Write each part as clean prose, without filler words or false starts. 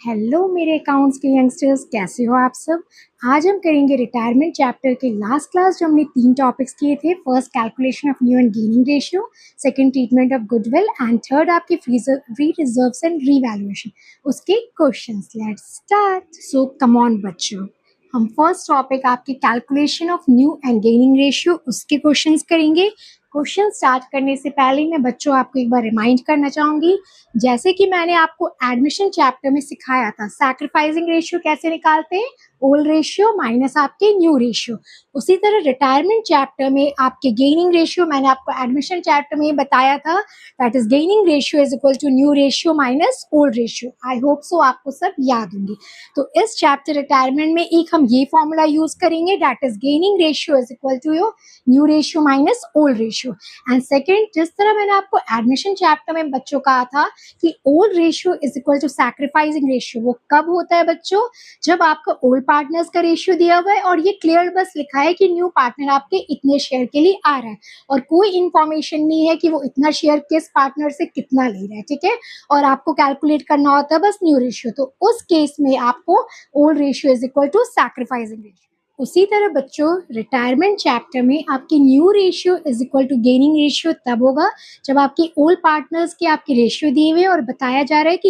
Hello मेरे accounts के youngsters, कैसे हो आप सब। आज हम करेंगे रिटायरमेंट चैप्टर के लास्ट क्लास जो हमने 3 टॉपिक्स किए थे। First calculation of new and gaining ratio, second treatment of goodwill and third आपके फ्री रिजर्व्स एंड रीवैल्यूएशन, उसके questions. Let's start. So come on बच्चों, हम फर्स्ट टॉपिक आपके calculation of new and gaining ratio उसके questions करेंगे। Question start करने से पहले मैं बच्चों आपको एक बार रिमाइंड करना चाहूंगी, जैसे कि मैंने आपको एडमिशन चैप्टर में सिखाया था सैक्रिफाइसिंग रेशियो कैसे निकालते हैं, ओल्ड रेशियो माइनस आपके न्यू रेशियो। उसी तरह रिटायरमेंट चैप्टर में आपके गेनिंग रेशियो मैंने आपको एडमिशन चैप्टर में बताया था, that is gaining ratio is equal to new ratio minus old ratio. I hope so आपको सब याद होंगे। तो इस चैप्टर रिटायरमेंट में एक हम ये फॉर्मूला यूज करेंगे, that is gaining ratio is equal to your new ratio minus old ratio. And second, जिस तरह मैंने आपको एडमिशन चैप्टर में बच्चों कहा था कि old ratio is equal to sacrificing ratio, वो कब होता है बच्चों, जब आपका ओल्ड पार्टनर्स का रेशियो दिया हुआ है और ये क्लियर बस लिखा है कि न्यू पार्टनर आपके इतने शेयर के लिए आ रहा है और कोई इंफॉर्मेशन नहीं है कि वो इतना शेयर किस पार्टनर से कितना ले रहा है, ठीक है। और आपको कैलकुलेट करना होता है बस न्यू रेशियो, तो उस केस में आपको old ratio is equal to sacrificing ratio. उसी तरह बच्चों रिटायरमेंट चैप्टर में आपकी new ratio is equal to gaining ratio तब होगा जब आपके ओल्ड पार्टनर्स के आपके रेशियो दिए हुए और बताया जा रहा है कि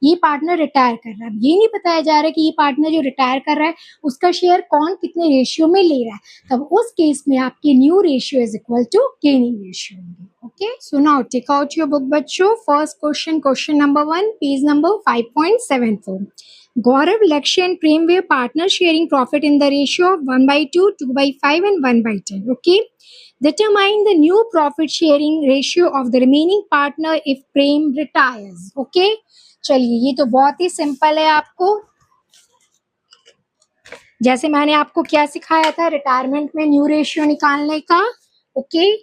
ये पार्टनर रिटायर कर रहा है। ये नहीं बताया जा रहा है कि ये पार्टनर जो रिटायर कर रहा है उसका शेयर कौन कितने रेशियो में ले रहा है, तब उस केस में आपकी new ratio is equal to gaining ratio होगी। Okay, so now take out your book बच्चों। First question number 1, page number 5.74. Gaurav, Lakshya and Prem were partners sharing profit in the ratio of 1/2, 2/5 and 1/10. Okay. Determine the new profit sharing ratio of the remaining partner if Prem retires. Okay. चलिए, ये तो बहुत ही simple है। आपको जैसे मैंने आपको क्या सिखाया था रिटायरमेंट में न्यू रेशियो निकालने का। ओके,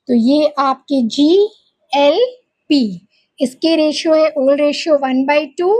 तो ये आपके GLP, इसके रेशियो है ओल्ड रेशियो 1/2,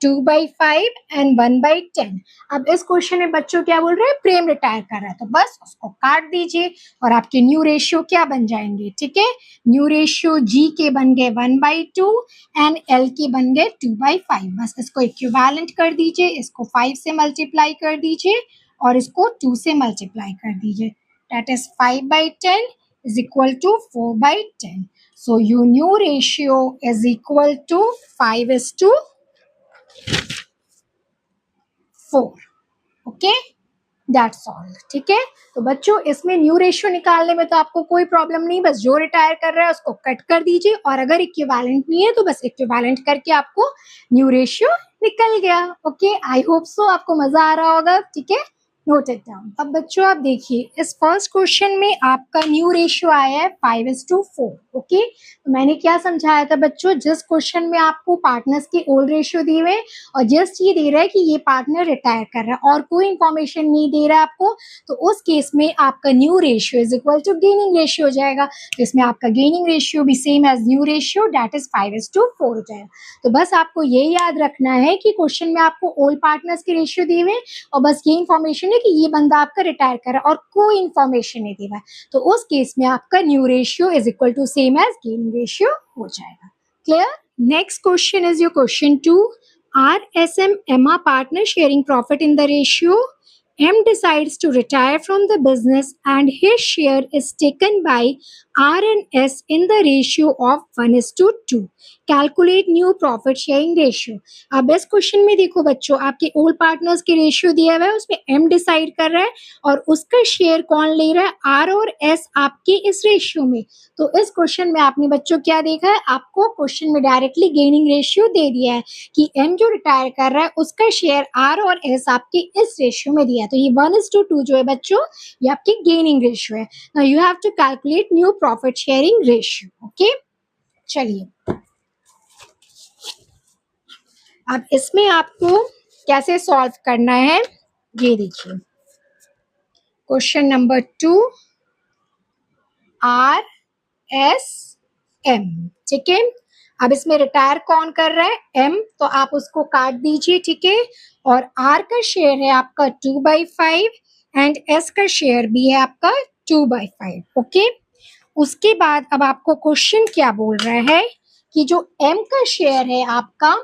2/5 एंड 1/10। अब इस क्वेश्चन में बच्चों क्या बोल रहे हैं, प्रेम रिटायर कर रहा है, तो बस उसको काट दीजिए और आपके न्यू रेशियो क्या बन जाएंगे, ठीक है। न्यू रेशियो G के बन गए 1/2 एंड L के बन गए 2/5। बस इसको इक्विवेलेंट कर दीजिए, इसको 5 से मल्टीप्लाई कर दीजिए और इसको 2 से मल्टीप्लाई कर दीजिए, that is 5/10 is equal to 4/10. So your new ratio is equal to 5:4. Okay, that's all. ठीक है, तो बच्चों इसमें न्यू रेशियो निकालने में तो आपको कोई प्रॉब्लम नहीं, बस जो रिटायर कर रहा है उसको कट कर दीजिए और अगर इक्विवेलेंट नहीं है तो बस इक्विवेलेंट करके आपको न्यू रेशियो निकल गया। ओके, आई होप सो आपको मजा आ रहा होगा, ठीक है, नोट इट डाउन। अब बच्चों आप देखिए, इस फर्स्ट क्वेश्चन में आपका न्यू रेशियो आया है 5:4। ओके, तो मैंने क्या समझाया था बच्चों, जिस क्वेश्चन में आपको पार्टनर्स के ओल्ड रेशियो दिए हुए और जस्ट ये दे रहा है कि ये पार्टनर रिटायर कर रहा है और कोई इंफॉर्मेशन नहीं दे रहा है आपको, तो उस केस में आपका new ratio is equal to gaining ratio हो जाएगा। तो इसमें आपका गेनिंग रेशियो भी same as new ratio, that is 5:4 हो जाएगा। तो बस आपको ये याद रखना है कि क्वेश्चन में आपको ओल्ड पार्टनर्स के रेशियो दिए हुए और बस ये इंफॉर्मेशन कि ये बंदा आपका रिटायर कर रहा है और कोई इंफॉर्मेशन नहीं दी है, तो उस केस में आपका new ratio is equal to same as gaining ratio हो जाएगा। Clear? Next question is your question 2. RSM Emma partner sharing profit in the ratio. M decides to retire from the business and his share is taken by R and S in the ratio of 1:2. Calculate new profit sharing ratio. अब इस question में देखो बच्चों, आपके old partners के ratio दिया हुआ है, उसमें M डिसाइड कर रहा है और उसका शेयर कौन ले रहा है, R और S आपके इस रेशियो में। तो इस क्वेश्चन में आपने बच्चों क्या देखा है, आपको क्वेश्चन में डायरेक्टली गेनिंग रेशियो दे दिया है कि M जो रिटायर कर रहा है उसका शेयर R और S आपके इस रेशियो में दिया है, तो ये 1:2 जो है बच्चों ये आपकी गेनिंग रेशियो है। Now you have to calculate new profit sharing ratio. Okay, चलिए अब इसमें आपको कैसे सॉल्व करना है ये देखिए। क्वेश्चन नंबर 2, RSM, ठीक है। अब इसमें रिटायर कौन कर रहा है, M, तो आप उसको काट दीजिए, ठीक है। और R का शेयर है आपका 2/5 एंड S का शेयर भी है आपका 2/5। ओके, उसके बाद अब आपको क्वेश्चन क्या बोल रहा है कि जो M का शेयर है आपका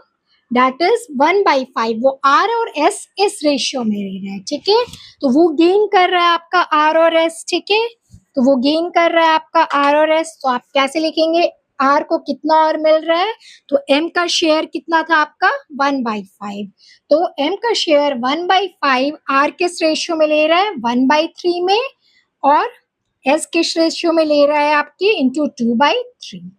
दैट इज 1/5। वो R और S इस रेशियो में ले रहा है, ठीक है। तो वो गेन कर रहा है आपका R और S, ठीक है। तो वो गेन कर रहा है आपका R और S। तो आप कैसे लिखेंगे, R को कितना और मिल रहा है, तो M का शेयर कितना था आपका 1/5। तो M का शेयर 1/5 R किस रेशियो में ले रहा है 1/3 में, और S किस रेशियो में ले रहा है आपकी इंटू 2/3।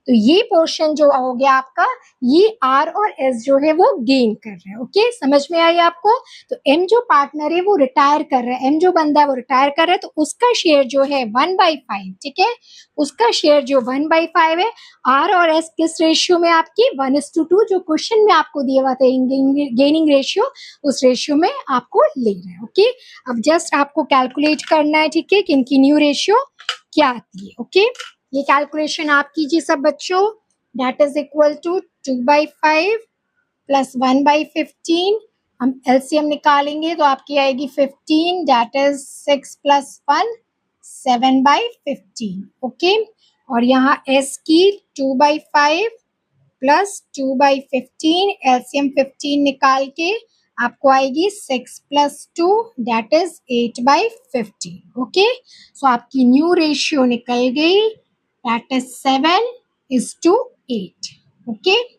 तो ये पोर्शन जो हो गया आपका, ये R और S जो है वो गेन कर रहे हैं। ओके, समझ में आई आपको। तो M जो पार्टनर है वो रिटायर कर रहा है, M जो बंदा है वो रिटायर कर रहा है, तो उसका शेयर जो है 1/5, ठीक है। उसका शेयर जो 1/5 है, R और S किस रेशियो में आपकी 1:2, जो क्वेश्चन में आपको दिया हुआ था गेनिंग रेशियो, उस रेशियो में आपको ले रहे हैं। ओके, अब जस्ट आपको कैलकुलेट करना है, ठीक है, कि इनकी न्यू रेशियो क्या आती है। ओके, ये कैलकुलेशन आप कीजिए सब बच्चों। That is equal to 2/5 plus 1/15। हम एलसीएम निकालेंगे तो आपकी आएगी 15, दैट इज 6 प्लस 1 7/15। ओके, और यहाँ S की 2/5 प्लस 2/15, एलसीएम 15 निकाल के आपको आएगी 6 प्लस 2, दैट इज 8/15। ओके, सो आपकी न्यू रेशियो निकल गई, दैट इज 7:8। ओके,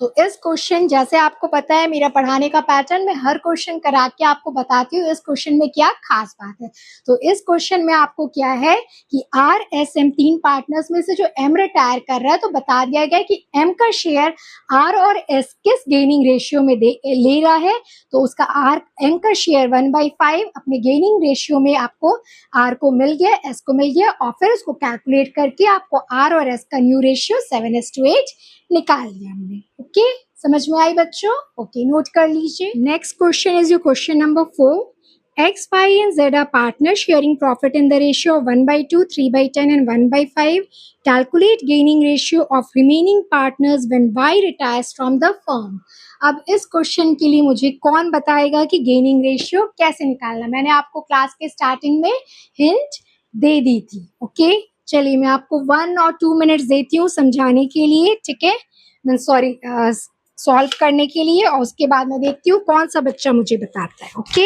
तो इस क्वेश्चन, जैसे आपको पता है मेरा पढ़ाने का पैटर्न, मैं हर क्वेश्चन करा के आपको बताती हूँ इस क्वेश्चन में क्या खास बात है। तो इस क्वेश्चन में आपको क्या है कि R S M तीन पार्टनर्स में से जो M रिटायर कर रहा है, तो बता दिया गया कि M का शेयर R और S किस गेनिंग रेशियो में ले रहा है। तो उसका M का शेयर 1/5 अपने गेनिंग रेशियो में आपको R को मिल गया, S को मिल गया, और फिर उसको कैलकुलेट करके आपको R और S का न्यू रेशियो 7:8 निकाल लिया हमने। ओके, समझ में आई बच्चों। ओके, नोट कर लीजिए। Next question is your question number 4। X, Y and Z are partners sharing profit in the ratio of 1/2, 3/10 and 1/5. Calculate gaining ratio of remaining partners when Y retires from the firm. अब इस question के लिए मुझे कौन बताएगा कि gaining ratio कैसे निकालना। मैंने आपको क्लास के स्टार्टिंग में हिंट दे दी थी। ओके, चलिए मैं आपको 1 और 2 मिनट्स देती हूँ समझाने के लिए, ठीक है, मैं सॉरी सॉल्व करने के लिए, और उसके बाद मैं देखती हूँ कौन सा बच्चा मुझे बताता है। Okay,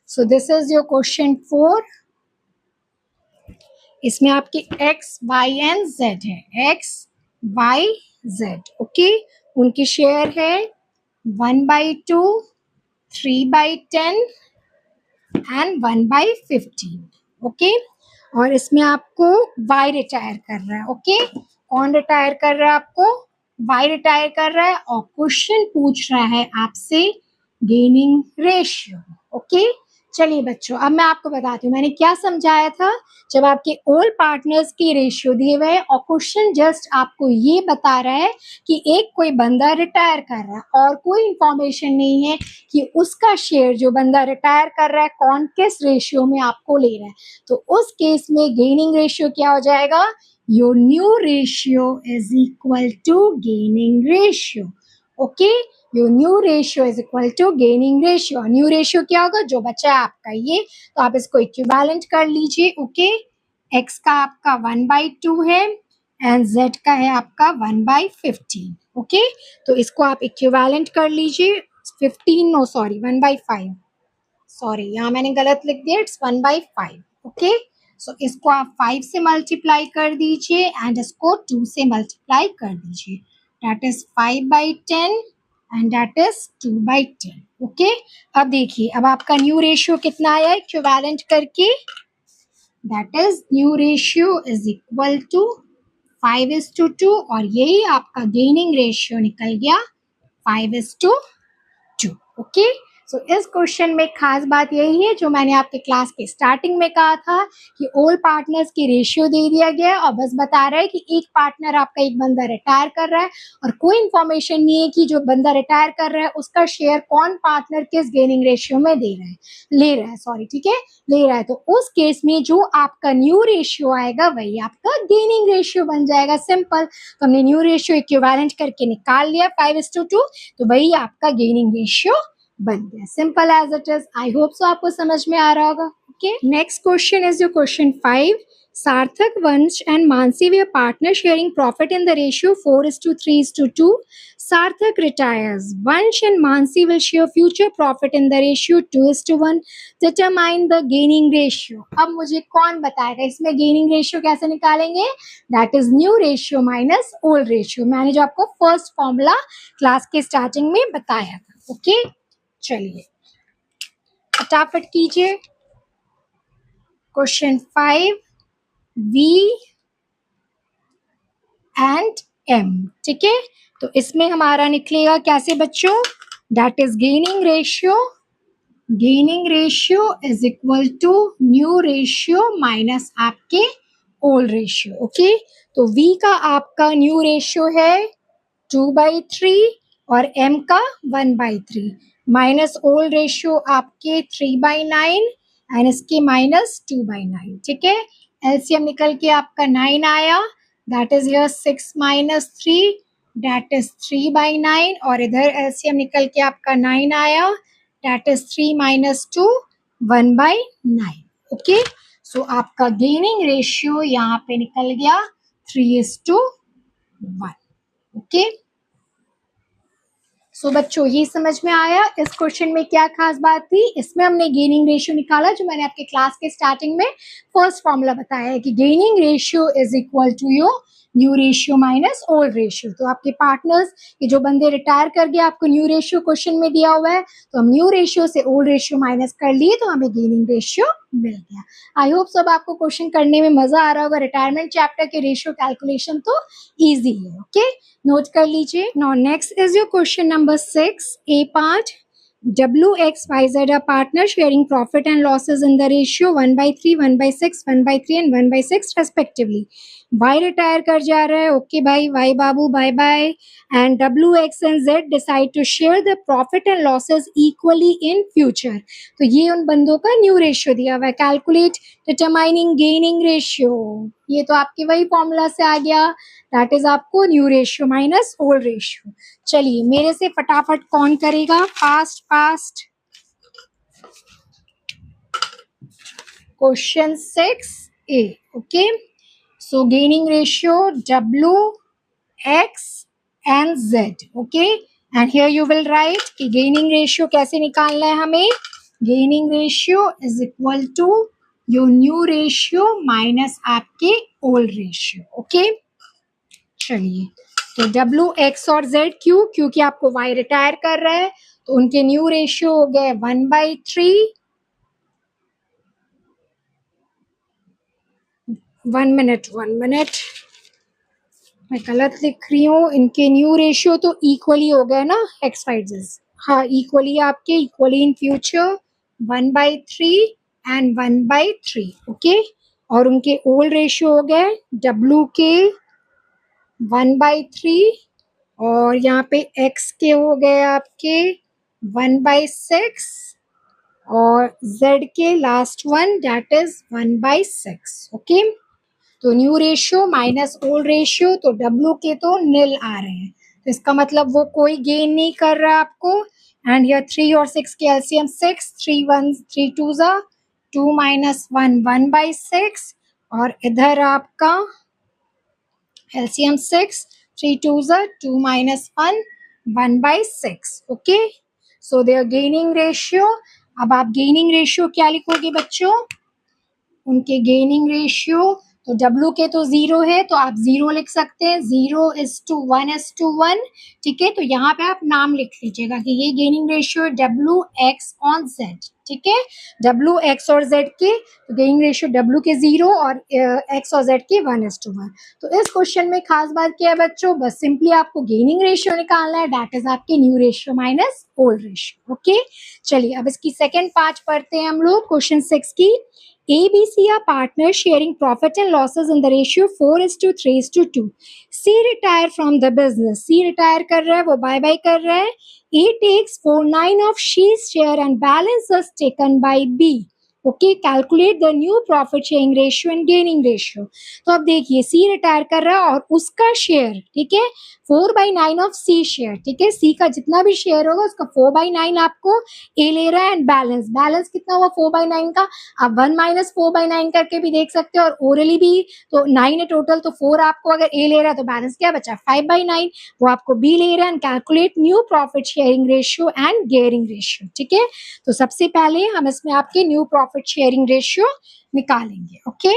so this is your question 4। इसमें आपके X, Y एंड Z है, X, Y, Z। ओके, उनकी शेयर है 1/2, 3/10 एंड 1/15। ओके, और इसमें आपको Y रिटायर कर रहा है। ओके, कौन रिटायर कर रहा है आपको, Y रिटायर कर रहा है, और क्वेश्चन पूछ रहा है आपसे गेनिंग रेशियो। ओके, चलिए बच्चों, अब मैं आपको बताती हूँ मैंने क्या समझाया था। जब आपके ऑल पार्टनर्स की रेशियो दिए हुए हैं और क्वेश्चन जस्ट आपको ये बता रहा है कि एक कोई बंदा रिटायर कर रहा है और कोई इंफॉर्मेशन नहीं है कि उसका शेयर जो बंदा रिटायर कर रहा है कौन किस रेशियो में आपको ले रहा है, तो उस केस में गेनिंग रेशियो क्या हो जाएगा, your new ratio is equal to gaining ratio. Okay, your new ratio is equal to gaining ratio. New ratio क्या होगा, जो बचा है आपका ये, तो आप इसको इक्विवेलेंट कर लीजिए। ओके, एक्स का आपका 1/2 है एंड जेड का है आपका 1/15। ओके, तो इसको आप इक्विवेलेंट कर लीजिए। 1/5, सॉरी यहाँ मैंने गलत लिख दिया, इट्स 1/5। ओके, सो इसको आप 5 से मल्टीप्लाई कर दीजिए एंड इसको 2 से मल्टीप्लाई कर दीजिए, that is 5/10 and that is 2/10। Okay, अब देखिए, अब आपका न्यू रेशियो कितना आया इक्विवेलेंट करके, that is new ratio is equal to 5:2, और यही आपका गेनिंग रेशियो निकल गया 5:2। ओके, सो इस क्वेश्चन में खास बात यही है जो मैंने आपके क्लास के स्टार्टिंग में कहा था कि ऑल पार्टनर्स की रेशियो दे दिया गया है और बस बता रहा है कि एक पार्टनर आपका एक बंदा रिटायर कर रहा है और कोई इंफॉर्मेशन नहीं है कि जो बंदा रिटायर कर रहा है उसका शेयर कौन पार्टनर किस गेनिंग रेशियो में ले रहा है, सॉरी, ठीक है, ले रहा है। तो उस केस में जो आपका न्यू रेशियो आएगा वही आपका गेनिंग रेशियो बन जाएगा, सिंपल। तो हमने न्यू रेशियो इक्विवेलेंट करके निकाल लिया 5:2, तो वही आपका गेनिंग रेशियो बन गया, simple as it is. I hope so आपको समझ में आ रहा होगा। Okay, next question is your question 5। Sarthak, Vansh and Mansi were partners sharing profit in the ratio 4:3:2. Sarthak retires. Vansh and Mansi will share future profit in the ratio 2:1. Determine the gaining ratio. अब मुझे कौन बताएगा इसमें gaining ratio कैसे निकालेंगे? That is new ratio minus old ratio. मैंने जो आपको फर्स्ट फॉर्मूला क्लास के स्टार्टिंग में बताया था. ओके, चलिए फटाफट कीजिए. Question 5, V and M. ठीक है, तो इसमें हमारा निकलेगा कैसे बच्चों? That is gaining ratio is equal to new ratio minus आपके ओल्ड रेशियो. ओके, तो V का आपका न्यू रेशियो है 2/3 और M का 1/3 माइनस ओल्ड रेशियो आपके 3/9 एंड इसके माइनस 2/9. ठीक है, एलसीएम निकल के आपका 9 आया. That is here 6 minus 3 that is 3/9 और इधर एलसीएम निकल के आपका 9 आया. That is 3 minus 2 1/9. ओके, सो आपका गेनिंग रेशियो यहाँ पे निकल गया 3:1. ओके, सो बच्चों ये समझ में आया इस क्वेश्चन में क्या खास बात थी. इसमें हमने गेनिंग रेशियो निकाला जो मैंने आपके क्लास के स्टार्टिंग में फर्स्ट फॉर्मूला बताया है कि gaining ratio is equal to your new ratio minus old ratio. तो आपके पार्टनर्स ये जो बंदे रिटायर कर गए आपको न्यू रेशियो क्वेश्चन में दिया हुआ है तो हम न्यू रेशियो से ओल्ड रेशियो माइनस कर लिए तो हमें गेनिंग रेशियो मिल गया. आई होप सब आपको क्वेश्चन करने में मजा आ रहा होगा. रिटायरमेंट चैप्टर के रेशियो कैलकुलेशन तो ईजी है. ओके, नोट कर लीजिए. Now next is your question number 6, A part. WXYZ are partners sharing profit and losses in the ratio 1/3, 1/6, 1/3 and 1/6 respectively. Y retire कर जा रहा है. ओके भाई, Y बाबू bye bye. And WX and Z decide to share the profit and losses equally in future. तो ये उन बंदों का न्यू रेशियो दिया हुआ है. Calculate determining gaining ratio. ये तो आपके वही फॉर्मूला से आ गया. दैट इज आपको new ratio minus old ratio. चलिए मेरे से फटाफट कौन करेगा? Fast. Question 6A. Okay, so gaining ratio WX and Z. Okay, and here you will write कि गेनिंग रेशियो कैसे निकालना है हमें. Gaining ratio is equal to your new ratio minus आपके ओल्ड रेशियो. ओके, चलिए तो WX और Z क्योंकि आपको Y रिटायर कर रहा है तो उनके न्यू रेशियो हो गए 1/3. 1 मिनट मैं गलत लिख रही हूँ. इनके न्यू रेशियो तो इक्वली हो गए ना XYZ. हाँ, इक्वली आपके equally in future 1/3 and 1/3. Okay, और उनके ओल्ड रेशियो हो गए W के 1/3 और यहाँ पे X के हो गए आपके 1/6 और Z के last one that is 1/6. Okay, तो new ratio minus old ratio तो W के तो नील आ रहे हैं तो इसका मतलब वो कोई गेन नहीं कर रहा है आपको. एंड यह 3 और 6 के एलसीएम 6, 3 1 3 2 2 minus 1 1/6 और इधर आपका LCM 6, 3 2s are 2 minus 1, 1/6. Okay, so their gaining ratio. अब आप gaining ratio क्या लिखोगे बच्चों? उनके gaining ratio तो W के तो 0 है तो आप 0 लिख सकते हैं. 0:1:1. ठीक है, तो यहाँ पे आप नाम लिख लीजिएगा कि ये गेनिंग रेशियो है WX on Z. ठीक है, WX और Z के तो गेनिंग रेशियो W के 0 और X और Z के 1:1. तो इस क्वेश्चन में खास बात क्या है बच्चों? बस सिंपली आपको गेनिंग रेशियो निकालना है. दैट इज आपके new ratio minus old ratio. Okay, चलिए अब इसकी सेकेंड पार्ट पढ़ते हैं हम लोग. क्वेश्चन 6 की ABC are partners sharing profit and losses in the ratio 4:3:2. C retire from the business. C retire कर रहा है, वो बाय बाय कर रहा है. A takes 4/9 of C's share and balance is taken by B. Okay, calculate the new profit sharing ratio and gaining ratio. तो अब देखिए सी रिटायर कर रहा है और उसका शेयर, ठीक है, 4/9 ऑफ सी शेयर, ठीक है, सी का जितना भी शेयर होगा उसका 4/9 आपको ए ले रहा है। एंड बैलेंस, बैलेंस कितना हुआ 4/9 का, आप 1 माइनस 4/9 करके भी देख सकते हो और ओरली भी। तो 9 है टोटल, तो 4 आपको अगर ए ले रहा है तो बैलेंस क्या बचा 5/9, वो आपको बी ले रहा है। And calculate new profit sharing ratio and gearing ratio, ठीक है। तो सबसे पहले हम इसमें आपके न्यू प्रॉफिट शेयरिंग रेशियो निकालेंगे। ओके,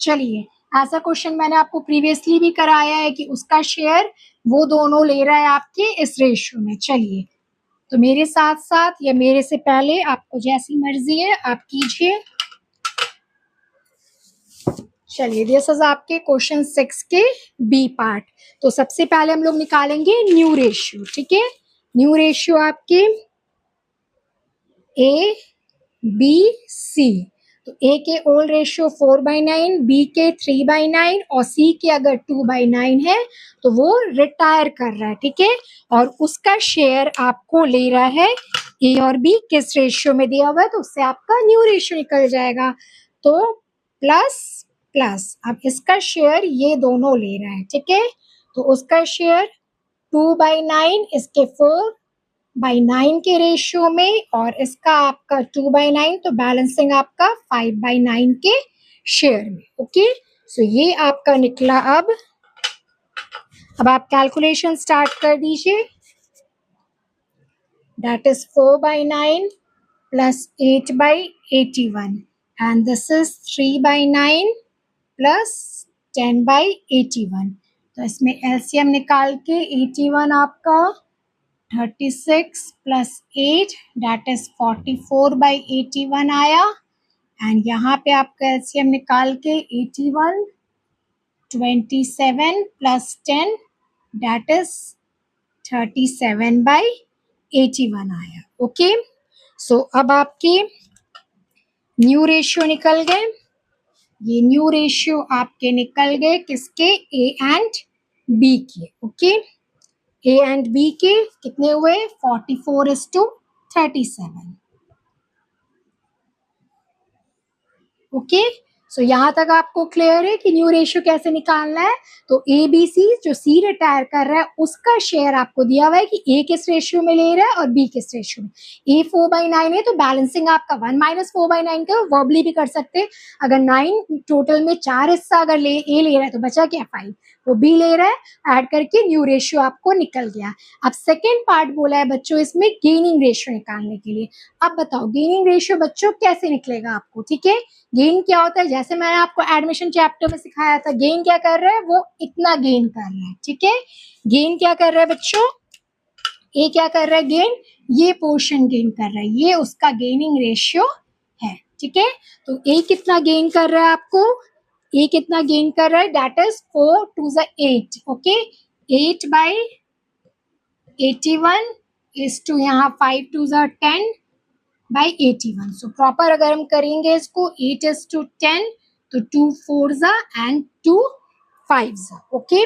चलिए, ऐसा क्वेश्चन मैंने आपको प्रीवियसली भी कराया है कि उसका शेयर वो दोनों ले रहा है आपके इस रेशियो में। चलिए, तो मेरे साथ साथ या मेरे से पहले आपको जैसी मर्जी है आप कीजिए। चलिए, दिस इज आपके क्वेश्चन 6 के बी पार्ट। तो सबसे पहले हम लोग निकालेंगे न्यू रेशियो, ठीक है। न्यू रेशियो आपके ए बी सी। तो ए के ओल्ड रेशियो 4/9, बी के 3/9 और सी के अगर 2/9 है तो वो रिटायर कर रहा है, ठीक है। और उसका शेयर आपको ले रहा है ए और बी किस रेशियो में दिया हुआ है, तो उससे आपका न्यू रेशियो निकल जाएगा। तो प्लस प्लस, अब इसका शेयर ये दोनों ले रहा है, ठीक है। तो उसका शेयर 2/9 इसके 4/9 के रेशियो में और इसका आपका 2/9, तो बैलेंसिंग आपका 5/9 के शेयर में। ओके, सो ये आपका निकला। अब आप कैलकुलेशन स्टार्ट कर दीजिए। That is 4/9 plus 8/81 and this is 3/9 plus 10/81। तो इसमें एलसीएम निकाल के 81 आपका 36 प्लस 8 दैट इज 44/81 आया। एंड यहाँ पे आपका एलसीएम निकाल के 81 27 प्लस 10 दैट इज 37/81 आया। ओके, सो अब आपके न्यू रेशियो निकल गए। ये न्यू रेशियो आपके निकल गए किसके, ए एंड बी के। ओके, ए एंड बी के कितने हुए 44:37। ओके, सो यहाँ तक आपको क्लियर है कि न्यू रेशियो कैसे निकालना है। तो ए बी सी, जो सी रिटायर कर रहा है उसका शेयर आपको दिया हुआ है कि ए किस रेशियो में ले रहा है और बी किस रेशियो में। ए 4/9 है तो बैलेंसिंग आपका 1 माइनस 4/9 का वर्बली भी कर सकते हैं। अगर 9 टोटल में 4 हिस्सा अगर ए ले रहा है तो बचा क्या 5, वो बी ले रहा है, ऐड करके न्यू रेशियो आपको निकल गया। अब सेकेंड पार्ट बोला है बच्चों इसमें गेनिंग रेशियो निकालने के लिए। अब बताओ गेनिंग रेशियो बच्चों कैसे निकलेगा आपको, ठीक है। गेन क्या होता है, जैसे मैंने आपको एडमिशन चैप्टर में सिखाया था, गेन क्या कर रहा है, वो इतना गेन कर रहा है, ठीक है। गेन क्या कर रहा है बच्चों, ए क्या कर रहा है गेन, ये पोर्शन गेन कर रहा है, ये उसका गेनिंग रेशियो है, ठीक है। तो ए कितना गेन कर रहा है आपको, ए कितना गेन कर रहा है, that is 4 to the 8। Okay, 8/81 is to यहाँ 5 to the 10/81। सो प्रॉपर अगर हम करेंगे इसको 8:10 तो 2 4s and 2 5s। ओके,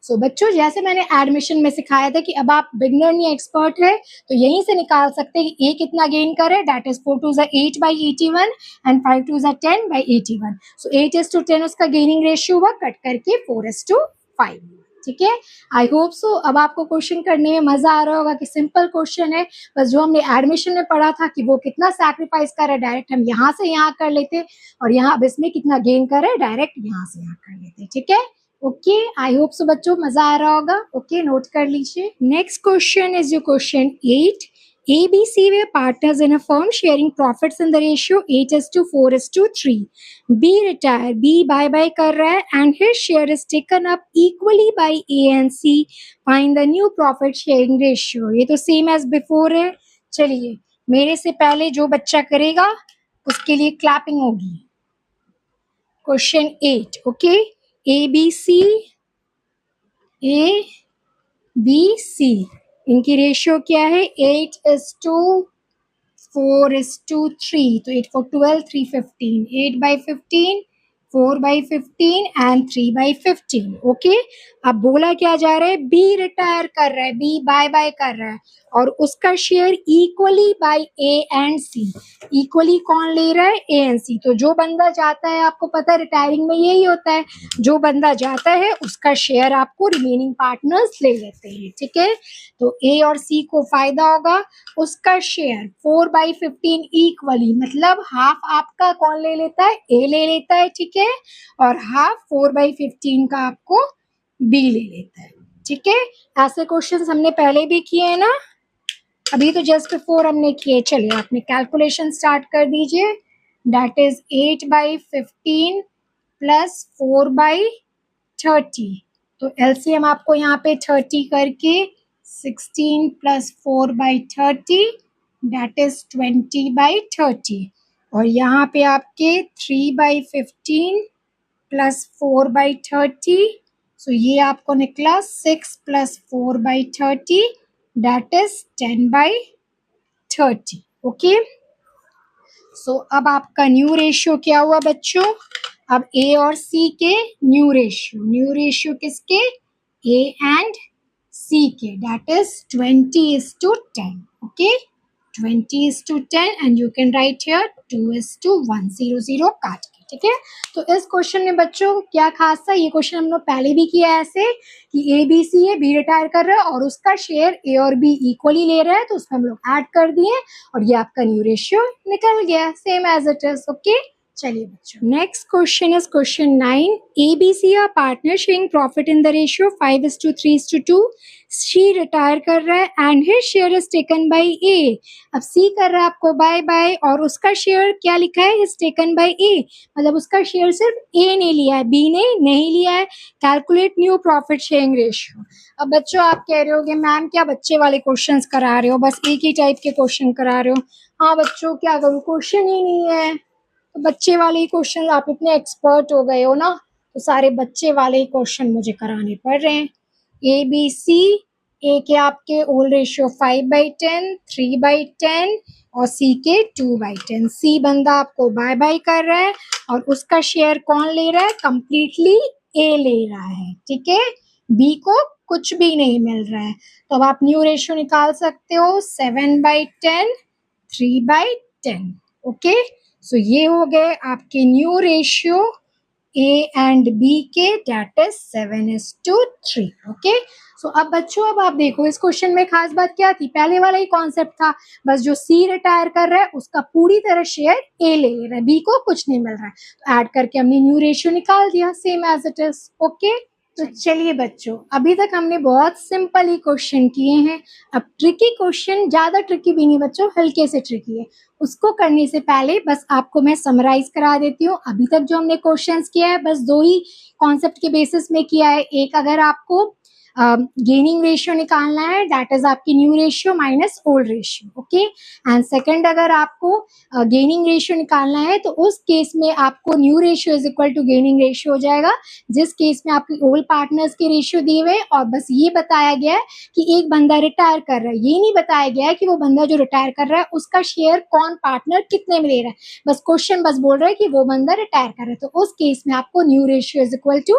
सो बच्चों जैसे मैंने एडमिशन में सिखाया था कि अब आप बिगनर नहीं एक्सपर्ट है तो यहीं से निकाल सकते हैं कि ए कितना गेन करे, that is 4 to the 8/81 and 5 to the 10/81। सो 8:10 उसका गेनिंग रेशियो हुआ, कट करके 4:5, ठीक है। आई होप सो अब आपको क्वेश्चन करने में मजा आ रहा होगा कि सिंपल क्वेश्चन है, बस जो हमने एडमिशन में पढ़ा था कि वो कितना सैक्रिफाइस कर रहा है डायरेक्ट हम यहाँ से यहाँ कर लेते, और यहाँ अब इसमें कितना गेन कर रहा है डायरेक्ट यहाँ से यहाँ कर लेते, ठीक है। ओके, आई होप सो बच्चों मजा आ रहा होगा। ओके, नोट कर लीजिए। Next question is your question 8। A, B, C were partners in a firm sharing profits in the ratio 8:4:3. B retire, B bye-bye कर रहा है and his share is taken up equally by A and C. Find the new profit sharing ratio. ये तो same as before है। चलिए, मेरे से पहले जो बच्चा करेगा उसके लिए क्लैपिंग होगी। Question 8, okay, A, B, C, A, B, C इनकी रेशियो क्या है, 8:4:3। तो 8 4 12 3 15, 8/15 4/15 एंड 3/15। ओके, अब बोला क्या जा रहा है, बी रिटायर कर रहा है, बी बाय बाय कर रहा है और उसका share equally by A and C. Equally कौन ले रहा है, ए एंड सी। तो जो बंदा जाता है, आपको पता है रिटायरिंग में यही होता है, जो बंदा जाता है उसका शेयर आपको रिमेनिंग पार्टनर्स ले लेते हैं। ठीक है, तो ए और सी को फायदा होगा, उसका शेयर 4/15 इक्वली, मतलब हाफ आपका कौन ले लेता है, ए ले लेता है। ठीक है, और हाफ 4/15 का आपको बी ले लेता है। ठीक है, ऐसे क्वेश्चंस हमने पहले भी किए हैं ना, अभी तो जस्ट बिफोर हमने किए। चलिए आपने कैलकुलेशन स्टार्ट कर दीजिए। That is 8/15 plus 4/30। तो एलसीएम आपको यहाँ पे 30 करके 16 प्लस 4/30 दैट इज 20/30। और यहाँ पे आपके 3/15 प्लस 4/30, सो ये आपको निकला 6 plus 4/30 that is 10/30। Okay, so अब आपका न्यू रेशियो क्या हुआ बच्चों, अब ए और सी के न्यू रेशियो किसके, ए एंड सी के, that is 20:10। Okay, 20:10 and you can write here 2:1, 0 काट के। ठीक है, तो इस क्वेश्चन में बच्चों क्या खास था, ये क्वेश्चन हम लोग पहले भी किया है ऐसे कि ए बी सी है, बी रिटायर कर रहा है और उसका शेयर ए और बी इक्वली ले रहा है, तो उसमें हम लोग ऐड कर दिए और ये आपका न्यू रेशियो निकल गया, same as it is. Okay, चलिए बच्चों, next question is question 9। A B C are partner sharing profit in the ratio 5:3:2। C retire कर रहा है and his share is taken by A. अब सी कर रहा है आपको बाय बाय और उसका शेयर क्या लिखा है, इज टेकन बाय ए, मतलब उसका शेयर सिर्फ ए ने लिया है, बी ने नहीं लिया है। Calculate new profit sharing ratio. अब बच्चों आप कह रहे होगे मैम क्या बच्चे वाले क्वेश्चंस करा रहे हो, बस एक ही टाइप के क्वेश्चन करा रहे हो। हाँ बच्चों, क्या करूँ, क्वेश्चन ही नहीं है, तो बच्चे वाले ही क्वेश्चन, आप इतने एक्सपर्ट हो गए हो ना, तो सारे बच्चे वाले ही क्वेश्चन मुझे कराने पड़ रहे हैं। ए बी सी, ए के आपके ओल रेशियो 5/10, 3/10 और सी के 2/10। सी बंदा आपको बाय बाय कर रहा है और उसका शेयर कौन ले रहा है, कंप्लीटली ए ले रहा है। ठीक है, बी को कुछ भी नहीं मिल रहा है, तो अब आप न्यू रेशियो निकाल सकते हो 7/10, 3/10। ओके, सो ये हो गए आपके new ratio A and B के, दैट इज 7:3। ओके, सो अब बच्चों अब आप देखो इस क्वेश्चन में खास बात क्या थी, पहले वाला ही कॉन्सेप्ट था, बस जो सी रिटायर कर रहा है उसका पूरी तरह शेयर ए ले रहा है, बी को कुछ नहीं मिल रहा है, तो ऐड करके हमने न्यू रेशियो निकाल दिया, same as it is. Okay, तो चलिए बच्चों, अभी तक हमने बहुत सिंपल ही क्वेश्चन किए हैं। अब ट्रिकी क्वेश्चन, ज्यादा ट्रिकी भी नहीं बच्चों, हल्के से ट्रिकी है, उसको करने से पहले बस आपको मैं समराइज करा देती हूँ। अभी तक जो हमने क्वेश्चंस किया है बस दो ही कॉन्सेप्ट के बेसिस में किया है। एक, अगर आपको गेनिंग रेशियो निकालना है, दैट इज आपकी new ratio minus old ratio. Okay, and second, अगर आपको गेनिंग रेशियो निकालना है तो उस केस में आपको new ratio is equal to gaining ratio हो जाएगा, जिस केस में आपकी ओल्ड पार्टनर्स के रेशियो दिए हुए और बस ये बताया गया है कि एक बंदा रिटायर कर रहा है, ये नहीं बताया गया है कि वो बंदा जो रिटायर कर रहा है उसका शेयर कौन पार्टनर कितने में ले रहा है, बस क्वेश्चन बस बोल रहा है कि वो बंदा रिटायर कर रहा है, तो उस केस में आपको new ratio is equal to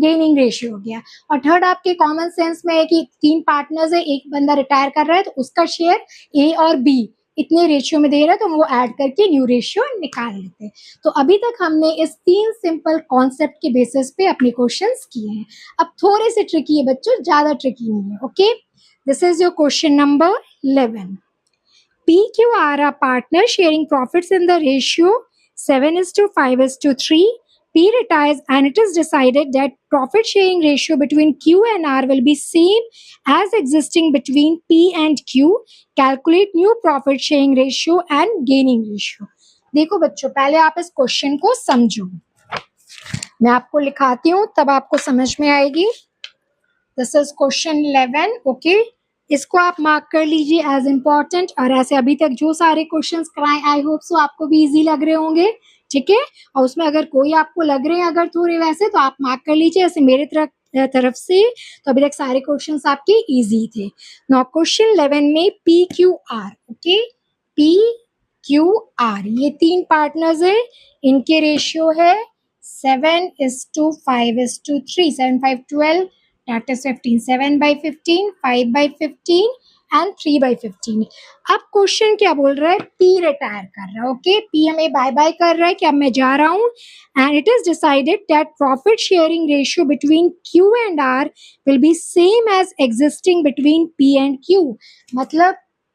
gaining ratio हो गया। और थर्ड, आपके कॉमन सेंस में है कि 3 पार्टनर्स है, एक बंदा रिटायर कर रहा है तो उसका शेयर ए और बी इतने रेशियो में दे रहा है, तो वो ऐड करके न्यू रेशियो निकाल लेते हैं। तो अभी तक हमने इस 3 सिंपल कॉन्सेप्ट के बेसिस पे अपने क्वेश्चंस किए हैं। अब थोड़े से ट्रिकी है बच्चों, ज्यादा ट्रिकी नहीं है। Okay, this is your question number 11। PQR are partners sharing profits in the ratio 7:5:3. P retires and it is decided that profit sharing ratio between Q and R will be same as existing between P and Q. Calculate new profit sharing ratio and gaining ratio. देखो बच्चों, पहले आप इस question को समझो, मैं आपको लिखाती हूँ तब आपको समझ में आएगी। This is question 11। ओके, इसको आप मार्क कर लीजिए एज इम्पोर्टेंट, और ऐसे अभी तक जो सारे क्वेश्चंस कराए आई होप सो आपको भी इजी लग रहे होंगे। ठीक है, और उसमें अगर कोई आपको लग रहे हैं अगर थोड़े वैसे, तो आप मार्क कर लीजिए ऐसे मेरे तरफ से। तो अभी तक सारे क्वेश्चंस आपके इजी थे। नाउ क्वेश्चन 11 में PQR, ओके, PQR ये 3 पार्टनर्स है, इनके रेशियो है 7:5:3. 7 5 12, that is 15. 7/15, 5/15 एंड 3/15. अब क्वेश्चन क्या बोल रहा है? पी रिटायर कर रहा है. ओके, पी हमें बाय बाय कर रहा है कि अब मैं जा रहा हूं. And it is decided that profit sharing ratio between Q and R will be same as existing between P and Q. मतलब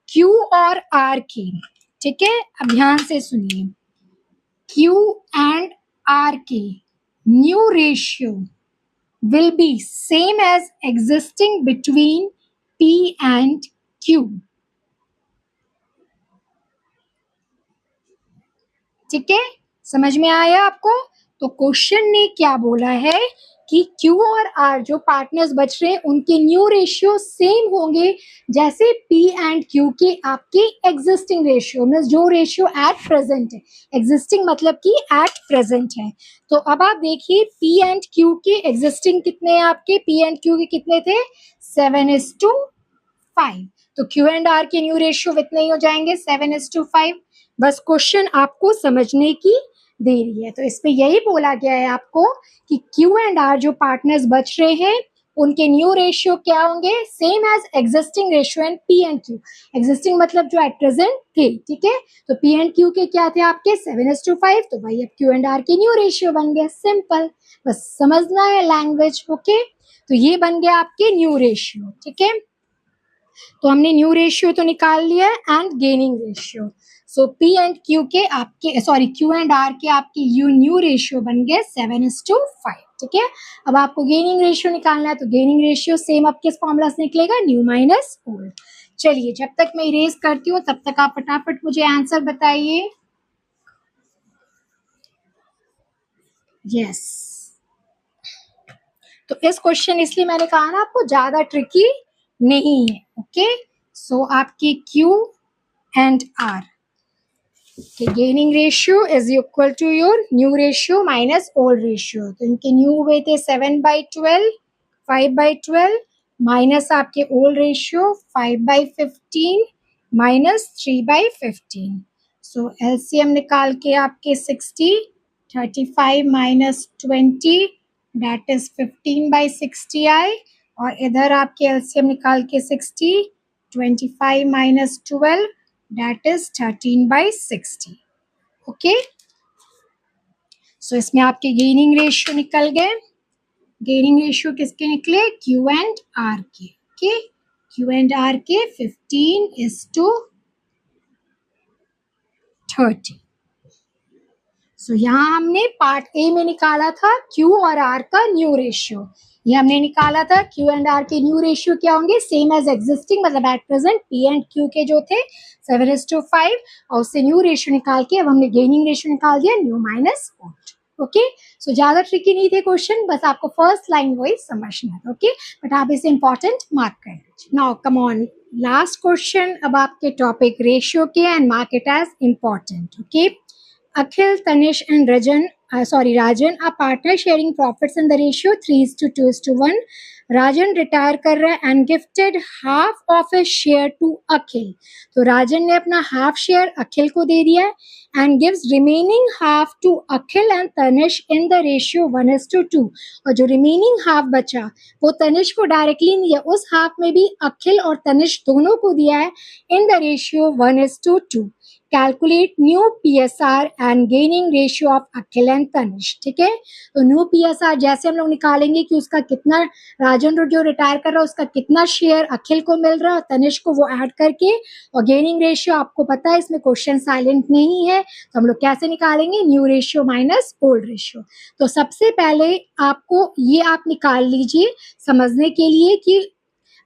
क्यू और आर की. ठीक है, अब ध्यान से सुनिए. क्यू एंड आर की new ratio will be same as existing between P and Q. ठीक है, समझ में आया आपको? तो क्वेश्चन ने क्या बोला है कि Q और R जो पार्टनर्स बच रहे हैं उनके न्यू रेशियो सेम होंगे जैसे P एंड Q के आपके एग्जिस्टिंग रेशियो में, जो रेशियो एट प्रेजेंट है. एग्जिस्टिंग मतलब कि एट प्रेजेंट है. तो अब आप देखिए P एंड Q के एग्जिस्टिंग कितने हैं आपके? P एंड Q के कितने थे? 7:5. तो Q एंड R के न्यू रेशियो इतने ही हो जाएंगे, 7:5. बस क्वेश्चन आपको समझने की देरी है. तो इसमें यही बोला गया है आपको कि Q एंड R जो पार्टनर्स बच रहे हैं उनके न्यू रेशियो क्या होंगे? Same as existing ratio and P and Q. Existing मतलब जो एट प्रेजेंट थे. ठीक है, तो P एंड Q के क्या थे आपके? 7:5. तो भाई अब Q एंड R के न्यू रेशियो बन गए. सिंपल, बस समझना है लैंग्वेज. ओके, तो ये बन गया आपके न्यू रेशियो. ठीक है, तो हमने न्यू रेशियो तो निकाल लिया and gaining ratio. So P and Q के आपके क्यू एंड आर के आपके न्यू रेशियो बन गए 7:5. ठीक है, अब आपको गेनिंग रेशियो निकालना है. तो गेनिंग रेशियो सेम अब किस फॉर्मूला से निकलेगा? New minus old. चलिए, जब तक मैं इरेज करती हूँ तब तक आप फटाफट मुझे आंसर बताइए. यस, तो इस क्वेश्चन इसलिए मैंने कहा ना आपको ज्यादा ट्रिकी नहीं है. ओके, सो आपके Q एंड R के gaining ratio is equal to your new ratio minus old ratio. तो इनके न्यू हुए थे 7/12, 5/12 माइनस आपके old ratio 5/15 minus 3/15. So LCM निकाल के आपके 60, 35 माइनस 20 दैट इज 15/60 आए. और इधर आपके एलसीएम निकाल के 60, 25 माइनस 12 that is 13/60. ओके, सो इसमें आपके गेनिंग रेशियो निकल गए. गेनिंग रेशियो किसके निकले? Q एंड R के. ओके, Q एंड R के 15:30. सो यहाँ हमने पार्ट ए में निकाला था Q और R का न्यू रेशियो. ये हमने निकाला था Q एंड R के न्यू रेशियो क्या होंगे? सेम एज एग्जिस्टिंग मतलब at present P and Q के जो थे 7:5. और उससे न्यू रेशियो निकाल के अब हमने गेनिंग रेशियो निकाल दिया न्यू माइनस ओल्ड. ओके, सो ज्यादा ट्रिकी नहीं थे क्वेश्चन, बस आपको फर्स्ट लाइन वही समझना है. ओके, बट आप इसे इंपॉर्टेंट मार्क कर लीजिए. Now come on, last question अब आपके टॉपिक रेशियो के and mark it as important. Okay, Akhil, Tanish and Rajan are partner sharing profits in the ratio 3:2:1. Rajan retire कर रहा है and gifted half of his share to Akhil. तो राजन ने अपना half share अखिल को दे दिया है and gives remaining half to Akhil and Tanish in the ratio 1:2. और जो remaining half बचा वो तनिष को डायरेक्टली नहीं दिया, उस हाफ में भी अखिल और तनिष दोनों को दिया है in the ratio 1:2. Calculate new PSR and gaining ratio of Akhil and Tanish. ठीक है, तो न्यू PSR जैसे हम लोग निकालेंगे कि उसका कितना, राजन जो रिटायर कर रहा है उसका कितना शेयर अखिल को मिल रहा है और तनिष को, वो ऐड करके. और गेनिंग रेशियो आपको पता है इसमें क्वेश्चन साइलेंट नहीं है, तो हम लोग कैसे निकालेंगे? New ratio minus old ratio. तो सबसे पहले आपको ये आप निकाल लीजिए समझने के लिए कि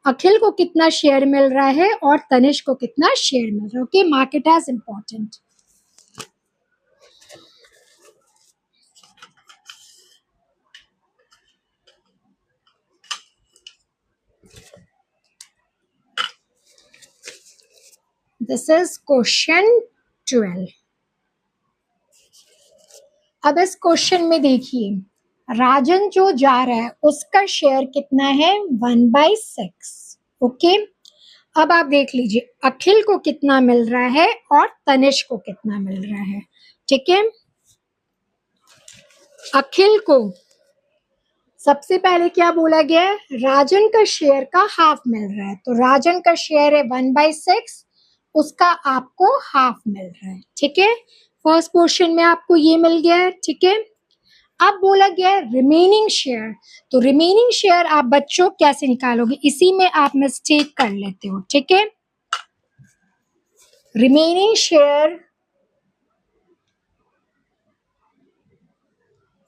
अखिल को कितना शेयर मिल रहा है और तनिष को कितना शेयर मिल रहा है. Okay, market as important. This is question 12. अब इस क्वेश्चन में देखिए राजन जो जा रहा है उसका शेयर कितना है? 1/6. ओके, अब आप देख लीजिए अखिल को कितना मिल रहा है और तनिष को कितना मिल रहा है. ठीक है, अखिल को सबसे पहले क्या बोला गया है, राजन का शेयर का हाफ मिल रहा है, तो राजन का शेयर है 1/6, उसका आपको हाफ मिल रहा है, ठीक है। फर्स्ट पोर्शन में आपको ये मिल गया है, ठीक है। अब बोला गया है रिमेनिंग शेयर, तो रिमेनिंग शेयर आप बच्चों कैसे निकालोगे, इसी में आप मिस्टेक कर लेते हो, ठीक है। Remaining share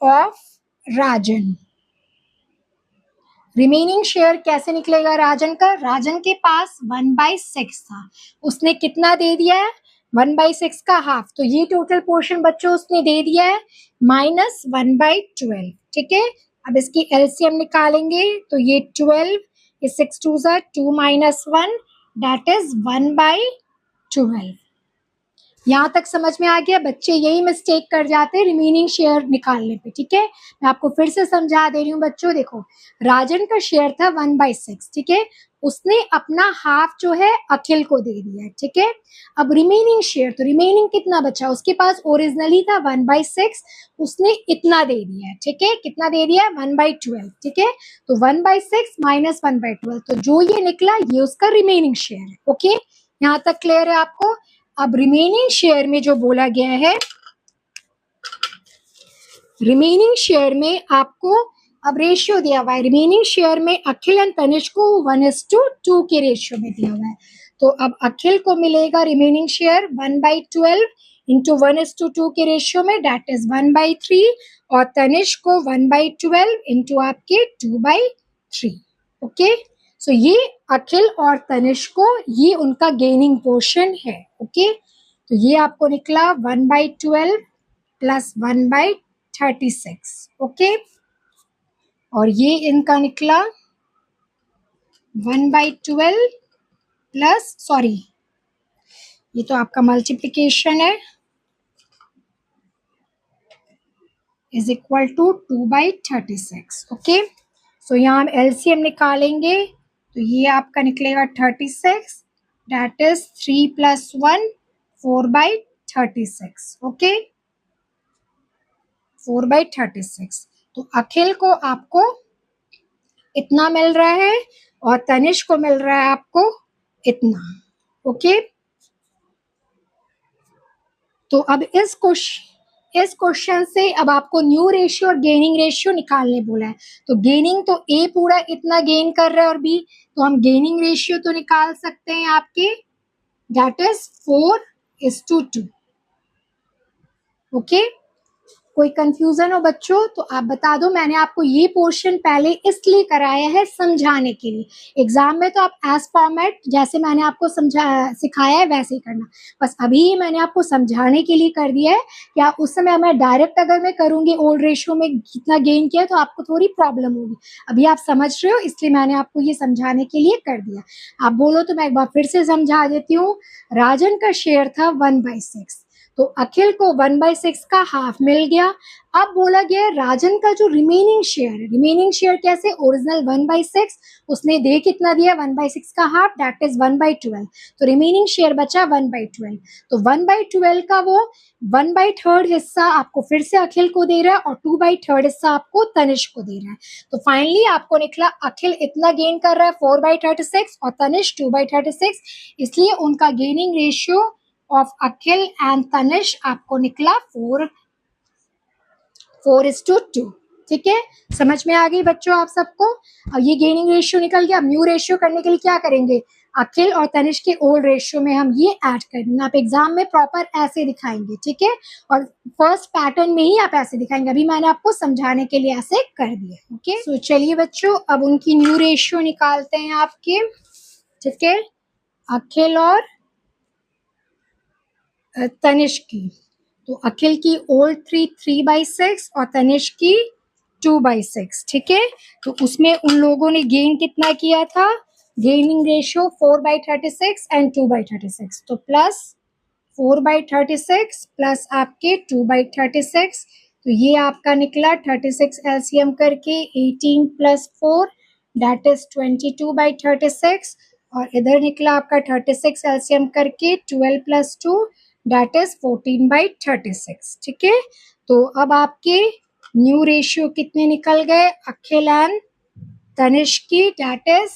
of Rajan, remaining share कैसे निकलेगा राजन का, राजन के पास 1/6 था, उसने कितना दे दिया है, 1/6 का हाफ, तो ये टोटल पोर्शन बच्चों उसने दे दिया है -1/12, ठीक है। अब इसकी एलसीएम निकालेंगे, तो ये 12 इज 6 2 2 -1 दैट इज 1/12। यहाँ तक समझ में आ गया, बच्चे यही मिस्टेक कर जाते हैं रिमेनिंग शेयर निकालने पे, ठीक है। मैं आपको फिर से समझा दे रही हूँ बच्चों, देखो राजन का शेयर था 1/6, ठीक है, उसने अपना हाफ जो है अखिल को दे दिया है, ठीक है। अब रिमेनिंग शेयर, तो रिमेनिंग कितना बचा, उसके पास ओरिजिनली था 1/6, उसने इतना दे दिया है, ठीक है, कितना दे दिया है 1/12, ठीक है। तो 1/6 माइनस 1/12, तो जो ये निकला ये उसका रिमेनिंग शेयर है, ओके। यहाँ तक क्लियर है आपको। अब रिमेनिंग शेयर में जो बोला गया है, रिमेनिंग शेयर में आपको अब रेशियो दिया हुआ है, रिमेनिंग शेयर में अखिल एंड तनिष्क को 1:2 के रेशियो में दिया हुआ है, तो अब अखिल को मिलेगा रिमेनिंग शेयर 1/12 इंटू 1:2 के रेशियो में, दैट इज 1/3, और तनिष्क को 1/12 इंटू आपके 2/3, ओके। सो ये अखिल और तनिष्क को ये उनका गेनिंग पोर्शन है, ओके। तो ये आपको निकला 1/12 प्लस 1/36, ओके। और ये इनका निकला 1/12 प्लस, सॉरी ये तो आपका मल्टीप्लिकेशन है, इज इक्वल टू 2/36, ओके। सो यहाँ हम एलसीएम निकालेंगे, तो ये आपका निकलेगा 36, दैट इज 3 + 1 4/36, ओके, 4/36। तो अखिल को आपको इतना मिल रहा है और तनिष्क को मिल रहा है आपको इतना, ओके। तो अब इस क्वेश्चन से अब आपको न्यू रेशियो और गेनिंग रेशियो निकालने बोला है, तो गेनिंग तो ए पूरा इतना गेन कर रहा है और बी, तो हम गेनिंग रेशियो तो निकाल सकते हैं आपके, दैट इज 4:2, ओके। कोई कंफ्यूजन हो बच्चों तो आप बता दो, मैंने आपको ये पोर्शन पहले इसलिए कराया है समझाने के लिए, एग्जाम में तो आप एज फॉर्मेट जैसे मैंने आपको सिखाया है वैसे ही करना, बस अभी मैंने आपको समझाने के लिए कर दिया है, क्या उस समय मैं डायरेक्ट अगर मैं करूंगी ओल्ड रेशियो में कितना गेन किया तो आपको थोड़ी प्रॉब्लम होगी, अभी आप समझ रहे हो इसलिए मैंने आपको ये समझाने के लिए कर दिया। आप बोलो तो मैं एक बार फिर से समझा देती हूँ, राजन का शेयर था 1/6, तो अखिल को 1/6 का हाफ मिल गया। अब बोला गया राजन का जो रिमेनिंग शेयर है, रिमेनिंग शेयर कैसे, ओरिजिनल 1/6, उसने दे कितना दिया 1/6 का हाफ, दैट इज 1/12, तो रिमेनिंग शेयर बचा 1/12, तो 1/12 का वो 1/3 हिस्सा आपको फिर से अखिल को दे रहा है और 2/3 हिस्सा आपको तनिष्क को दे रहा है, तो फाइनली आपको निकला अखिल इतना गेन कर रहा है 4/36 और तनिष्क 2/36, इसलिए उनका gaining ratio of Akhil and Tanishq आपको निकला 4:2, ठीक है। समझ में आ गई बच्चों आप सबको। अब ये गेनिंग रेशियो निकल गया, अब न्यू रेशियो करने के लिए क्या करेंगे, अखिल और तनिष्क के ओल्ड रेशियो में हम ये ऐड कर देंगे, आप एग्जाम में प्रॉपर ऐसे दिखाएंगे, ठीक है, और फर्स्ट पैटर्न में ही आप ऐसे दिखाएंगे, अभी मैंने आपको समझाने के लिए ऐसे कर दिया, ओके। सो चलिए बच्चों अब उनकी न्यू रेशियो निकालते हैं आपके, ठीक है, अखिल और तनिष्क की, तो अखिल की ओल्ड 3/6 और तनिष्क की 2/6, ठीक है। तो उसमें उन लोगों ने गेन कितना किया था, गेनिंग रेशियो 4/36 एंड 2/36, तो प्लस 4/36 प्लस आपके 2/36, तो ये आपका निकला 36 एलसीएम करके 18 + 4 दैट इज 22/36, और इधर निकला आपका 36 एलसीएम करके 12 + 2 दैट इज 14/36, ठीक है। तो अब आपके न्यू रेशियो कितने निकल गए, अखिल एंड तनिष्क की, दैट इज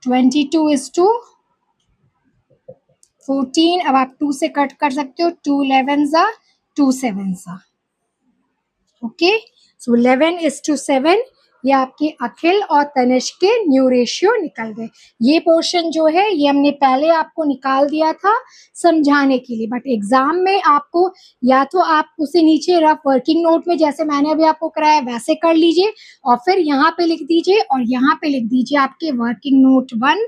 22:14. अब आप 2 से कट कर सकते हो, 2 11 जा 2 7 जा, ओके. सो 11:7 ये आपके अखिल और तनिष्क के न्यू रेशियो निकल गए. ये पोर्शन जो है ये हमने पहले आपको निकाल दिया था समझाने के लिए, बट एग्जाम में आपको या तो आप उसे नीचे रफ वर्किंग नोट में जैसे मैंने अभी आपको कराया वैसे कर लीजिए, और फिर यहाँ पे लिख दीजिए और यहाँ पे लिख दीजिए आपके वर्किंग नोट 1,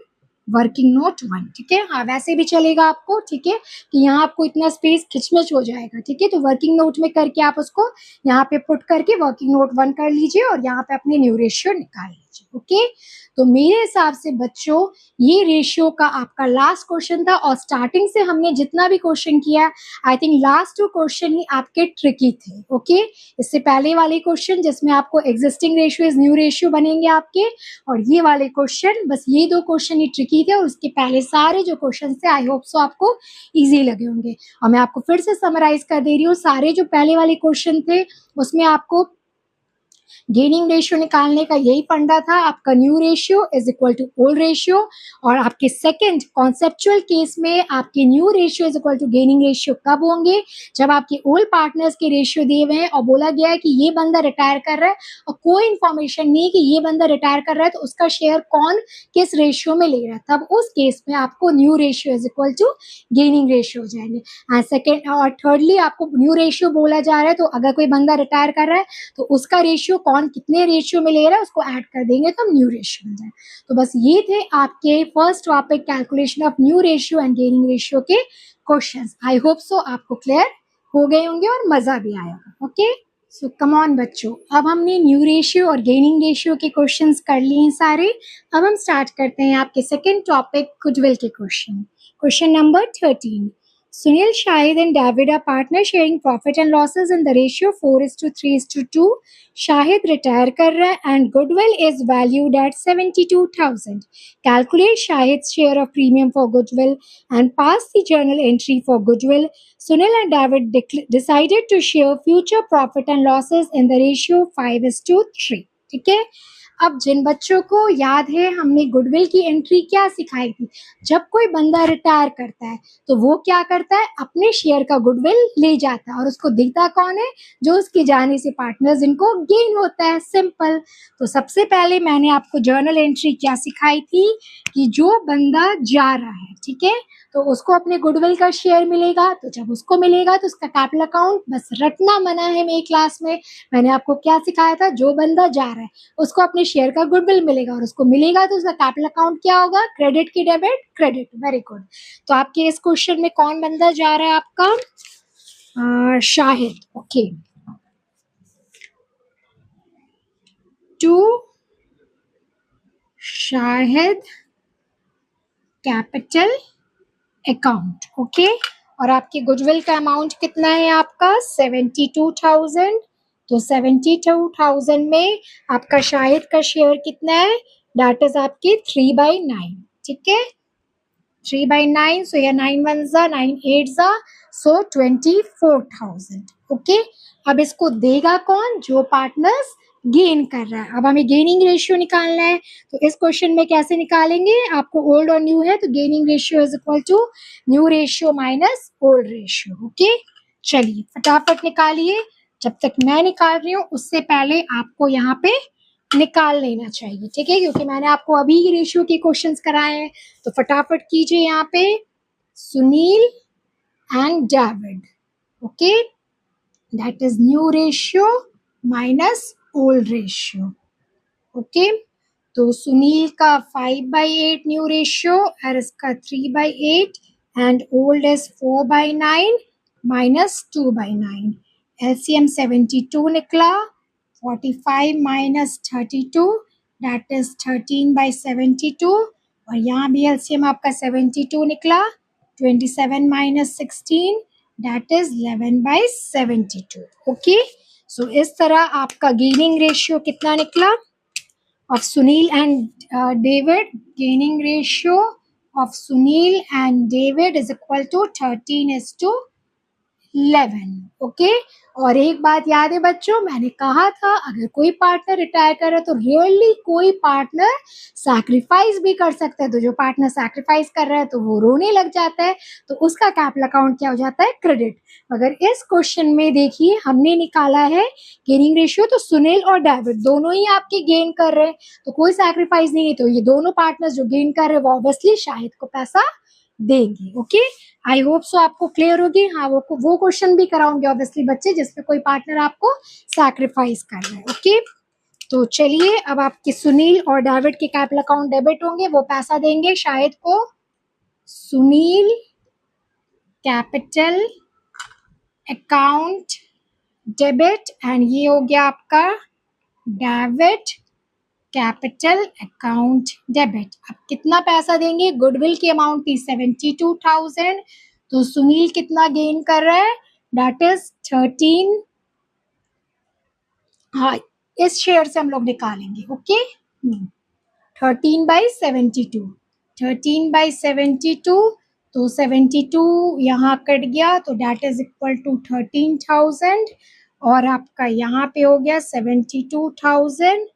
वर्किंग नोट 1, ठीक है. हाँ, वैसे भी चलेगा आपको, ठीक है, कि यहाँ आपको इतना स्पेस खिचमिच हो जाएगा, ठीक है. तो वर्किंग नोट में करके आप उसको यहाँ पे पुट करके वर्किंग नोट 1 कर लीजिए और यहाँ पे अपने न्यू रेशियो निकाल लीजिए, ओके. तो मेरे हिसाब से बच्चों ये रेशियो का आपका लास्ट क्वेश्चन था, और स्टार्टिंग से हमने जितना भी क्वेश्चन किया, आई थिंक लास्ट 2 क्वेश्चन ही आपके ट्रिकी थे, ओके. इससे पहले वाले क्वेश्चन जिसमें आपको existing ratio is new ratio बनेंगे आपके, और ये वाले क्वेश्चन, बस ये 2 क्वेश्चन ही ट्रिकी थे, और उसके पहले सारे जो क्वेश्चन थे आई होप सो आपको इजी लगे होंगे. और मैं आपको फिर से समराइज कर दे रही हूँ, सारे जो पहले वाले क्वेश्चन थे उसमें आपको गेनिंग रेशियो निकालने का यही फंडा था, आपका new ratio is equal to old ratio, और आपके सेकंड कॉन्सेप्चुअल केस में आपके new ratio is equal to gaining ratio कब होंगे, जब आपके ओल्ड पार्टनर्स के रेशियो दिए हुए हैं और बोला गया है कि ये बंदा रिटायर कर रहा है और कोई इंफॉर्मेशन नहीं कि ये बंदा रिटायर कर रहा है तो उसका शेयर कौन किस रेशियो में ले रहा है, तब उस केस में आपको new ratio is equal to gaining ratio हो जाएंगे. एंड सेकेंड और थर्डली आपको न्यू रेशियो बोला जा रहा है, तो अगर कोई बंदा रिटायर कर रहा है तो उसका रेशियो कौन कितने रेशियो में ले रहा है उसको ऐड कर देंगे तो न्यू रेशियो मिल जाए. तो बस ये थे आपके first topic calculation of new ratio and gaining ratio के क्वेश्चंस. आई होप सो आपको क्लियर हो गए होंगे और मजा भी आया, ओके. सो कम ऑन बच्चों, अब हमने न्यू रेशियो और गेनिंग रेशियो के क्वेश्चंस कर लिए हैं सारे. अब हम स्टार्ट करते हैं आपके सेकंड टॉपिक गुडविल के question. Question number 13. Sunil, Shahid and David are partners sharing profit and losses in the ratio 4:3:2. Shahid retire कर रहा है and goodwill is valued at 72,000. Calculate Shahid's share of premium for goodwill and pass the journal entry for goodwill. Sunil and David decided to share future profit and losses in the ratio 5:3. ठीक है. अब जिन बच्चों को याद है हमने goodwill की entry क्या सिखाई थी, जब कोई बंदा रिटायर करता है तो वो क्या करता है, अपने शेयर का गुडविल ले जाता है और उसको देता कौन है, जो उसके जाने से पार्टनर जिनको गेन होता है, सिंपल. तो सबसे पहले मैंने आपको जर्नल एंट्री क्या सिखाई थी कि जो बंदा जा रहा है, ठीक है, तो उसको अपने गुडविल का शेयर मिलेगा, तो जब उसको मिलेगा तो उसका कैपिटल अकाउंट बस रटना मना है. मेरी क्लास में मैंने आपको क्या सिखाया था, जो बंदा जा रहा है उसको अपने शेयर का गुडविल मिलेगा और उसको मिलेगा तो उसका कैपिटल अकाउंट क्या होगा, क्रेडिट की डेबिट, क्रेडिट. Very good. तो आपके इस क्वेश्चन में कौन बंदा जा रहा है, आपका Shahid, okay. To Shahid capital account, okay. और आपके गुडविल का अमाउंट कितना है आपका 72,000. तो 72,000 में आपका शाहिद का शेयर कितना है, दैट इज आपकी 3/9, ठीक है, 3/9. सो या 9 1 जा 9 8 जा, सो 24,000, ओके. अब इसको देगा कौन, जो पार्टनर्स गेन कर रहा है. अब हमें गेनिंग रेशियो निकालना है, तो इस क्वेश्चन में कैसे निकालेंगे, आपको ओल्ड और न्यू है तो gaining ratio is equal to new ratio minus old ratio, okay. चलिए फटाफट निकालिए, जब तक मैं निकाल रही हूँ उससे पहले आपको यहाँ पे निकाल लेना चाहिए, ठीक है, क्योंकि मैंने आपको अभी रेशियो के क्वेश्चंस कराए हैं. तो फटाफट कीजिए यहाँ पे Sunil and David, okay, that is new ratio minus old ratio, okay. तो सुनील का 5/8 न्यू रेशियो और इसका 3/8 and old is 4/9 minus 2/9. LCM 72 निकला, 45 माइनस 32 दैट इज 13/72. और यहाँ भी एलसीएम आपका 72 निकला, 27 minus 16 that is 11/72, okay. So इस तरह आपका गेनिंग रेशियो कितना निकला of Sunil and David, gaining ratio of Sunil and David is equal to 13:11, okay. और एक बात याद है बच्चों, मैंने कहा था अगर कोई पार्टनर रिटायर कर रहा है तो रियली कोई पार्टनर सैक्रिफाइस भी कर सकता है। तो जो पार्टनर सैक्रिफाइस कर रहा है तो वो रोने लग जाता है, तो उसका कैपिटल अकाउंट क्या हो जाता है, क्रेडिट। मगर इस क्वेश्चन में देखिए हमने निकाला है गेनिंग रेशियो, तो सुनील और डेविड दोनों ही आपके गेन कर रहे हैं, तो कोई सैक्रिफाइस नहीं है, तो ये दोनों पार्टनर्स जो गेन कर रहे हैं वो ऑब्वियसली शाहिद को पैसा देंगे। ओके, आई होप सो आपको क्लियर होगी। हाँ, वो क्वेश्चन भी कराऊंगे ऑब्वियसली बच्चे जिसपे कोई पार्टनर आपको सैक्रिफाइस कर रहा है। ओके, तो चलिए अब आपके सुनील और डेविड के कैपिटल अकाउंट डेबिट होंगे, वो पैसा देंगे शाहिद को। Sunil capital account debit, and ये हो गया आपका डेविड कैपिटल अकाउंट डेबिट। अब कितना पैसा देंगे, गुडविल की अमाउंट थी 72,000, तो सुनील कितना गेन कर रहा है, दैट इज 13। हाँ, इस शेयर से हम लोग निकालेंगे। ओके, 13/72, 13/72, तो 72 यहाँ कट गया, तो दैट इज इक्वल टू 13,000, और आपका यहाँ पे हो गया 72,000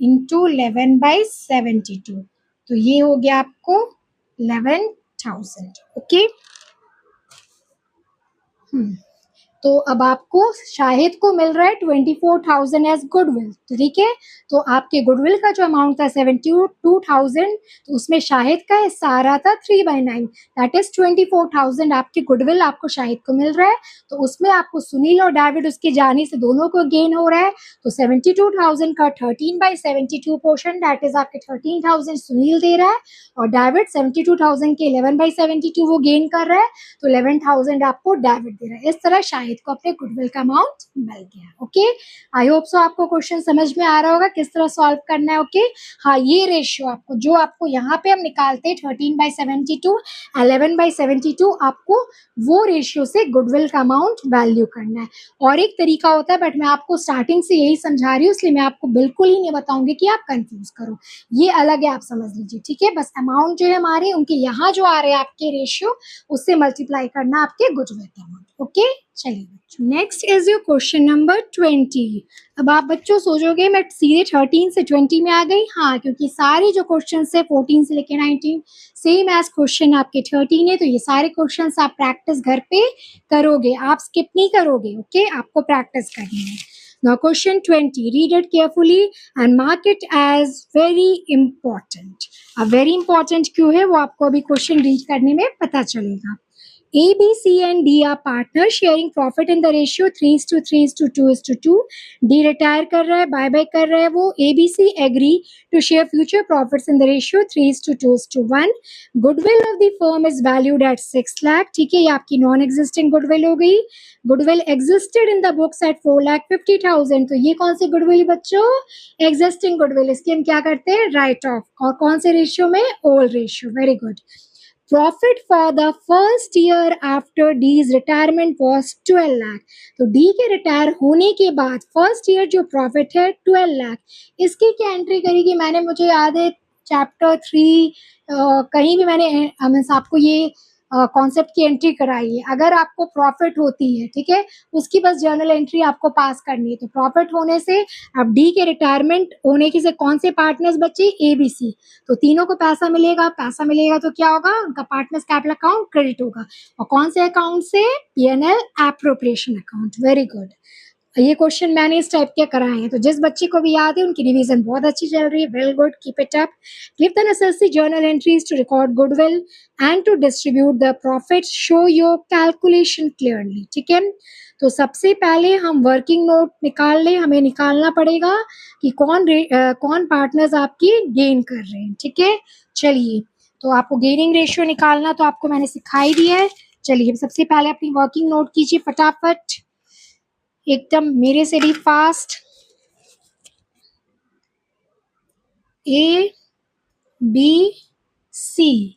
इंटू 11/72, तो ये हो गया आपको 11,000। ओके, तो अब आपको शाहिद को मिल रहा है 24,000 एज गुडविल, तो ठीक है, तो आपके गुडविल का जो अमाउंट था 72,000, तो उसमें शाहिद का हिस्सा आ रहा था 3/9, दैट इज 24,000 आपके गुडविल आपको शाहिद को मिल रहा है, तो उसमें आपको सुनील और डेविड उसके जाने से दोनों को गेन हो रहा है, तो 72,000 का 13/72 पोर्शन, दैट इज आपके 13,000 सुनील दे रहा है, और डेविड 72,000 के 11/72 वो गेन कर रहा है, तो 11,000 आपको डेबिट दे रहा है। इस तरह शाहिद को अपने गुडविल का अमाउंट मिल गया। ओके, आई होप सो आपको क्वेश्चन समझ में आ रहा होगा किस तरह सॉल्व करना है। ओके, हाँ, ये रेशियो आपको जो आपको यहाँ पे हम निकालते हैं 13/72, 11/72, आपको वो रेशियो से गुडविल का अमाउंट वैल्यू करना है। और एक तरीका होता है, बट मैं आपको स्टार्टिंग से यही समझा रही हूँ, इसलिए मैं आपको बिल्कुल ही नहीं बताऊंगी कि आप कंफ्यूज करो, ये अलग है, आप समझ लीजिए। ठीक है, बस अमाउंट जो है हमारे उनके यहाँ जो आ रहे हैं आपके रेशियो, उससे मल्टीप्लाई करना आपके गुडविल का अमाउंट। ओके, चलिए बच्चों, next is your question number 20। अब आप बच्चों सोचोगे मैं सीधे 13 से 20 में आ गई, हाँ, क्योंकि सारे जो क्वेश्चन है 14 से लेकर 19 सेम एज क्वेश्चन आपके 13 है, तो ये सारे क्वेश्चन आप प्रैक्टिस घर पे करोगे, आप स्किप नहीं करोगे। ओके, आपको प्रैक्टिस करनी है। Now question 20, read it carefully and mark it as very important. अब very important क्यों है वो आपको अभी क्वेश्चन रीड करने में पता चलेगा। A, B, C and D are partners sharing profit in the ratio 3:3:2:2. D retire कर रहा है, बाय बाय कर रहा है वो। A, B, C agree to share future profits in the ratio 3:2:1. Goodwill of the firm is valued at 6 lakh. ठीक है, ये आपकी नॉन एग्जिस्टिंग गुडविल हो गई। Goodwill existed in the books at 4,50,000, तो ये कौन सी गुडविल बच्चों, एग्जिस्टिंग गुडविल, इसकी हम क्या करते हैं, राइट ऑफ, और कौन से रेशियो में, old ratio. Very good. Profit for the first year after D's retirement was 12 lakh, तो डी के रिटायर होने के बाद फर्स्ट ईयर जो प्रॉफिट है 12 लाख, इसकी क्या एंट्री करेगी, मैंने, मुझे याद है चैप्टर 3 कहीं भी मैंने आपको ये कॉन्सेप्ट की एंट्री कराई है। अगर आपको प्रॉफिट होती है, ठीक है, उसकी बस जर्नल एंट्री आपको पास करनी है, तो प्रॉफिट होने से अब डी के रिटायरमेंट होने के से कौन से पार्टनर्स बचे, ए बी सी, तो तीनों को पैसा मिलेगा, पैसा मिलेगा तो क्या होगा, उनका पार्टनर्स कैपिटल अकाउंट क्रेडिट होगा, और कौन से अकाउंट से, PNL appropriation account. Very good, ये क्वेश्चन मैंने इस टाइप के कराए हैं, तो जिस बच्चे को भी याद है उनकी रिवीजन बहुत अच्छी चल रही है। Well good, keep it up. Give the necessary journal entries to record goodwill and to distribute the profit, show your calculation clearly. ठीक है, तो सबसे पहले हम वर्किंग नोट निकाल लें, हमें निकालना पड़ेगा कि कौन पार्टनर्स आपकी गेन कर रहे हैं। ठीक है, चलिए, तो आपको गेनिंग रेशियो निकालना तो आपको मैंने सिखाई दिया है। चलिए सबसे पहले अपनी वर्किंग नोट कीजिए फटाफट, एकदम मेरे से भी fast. A, B, C,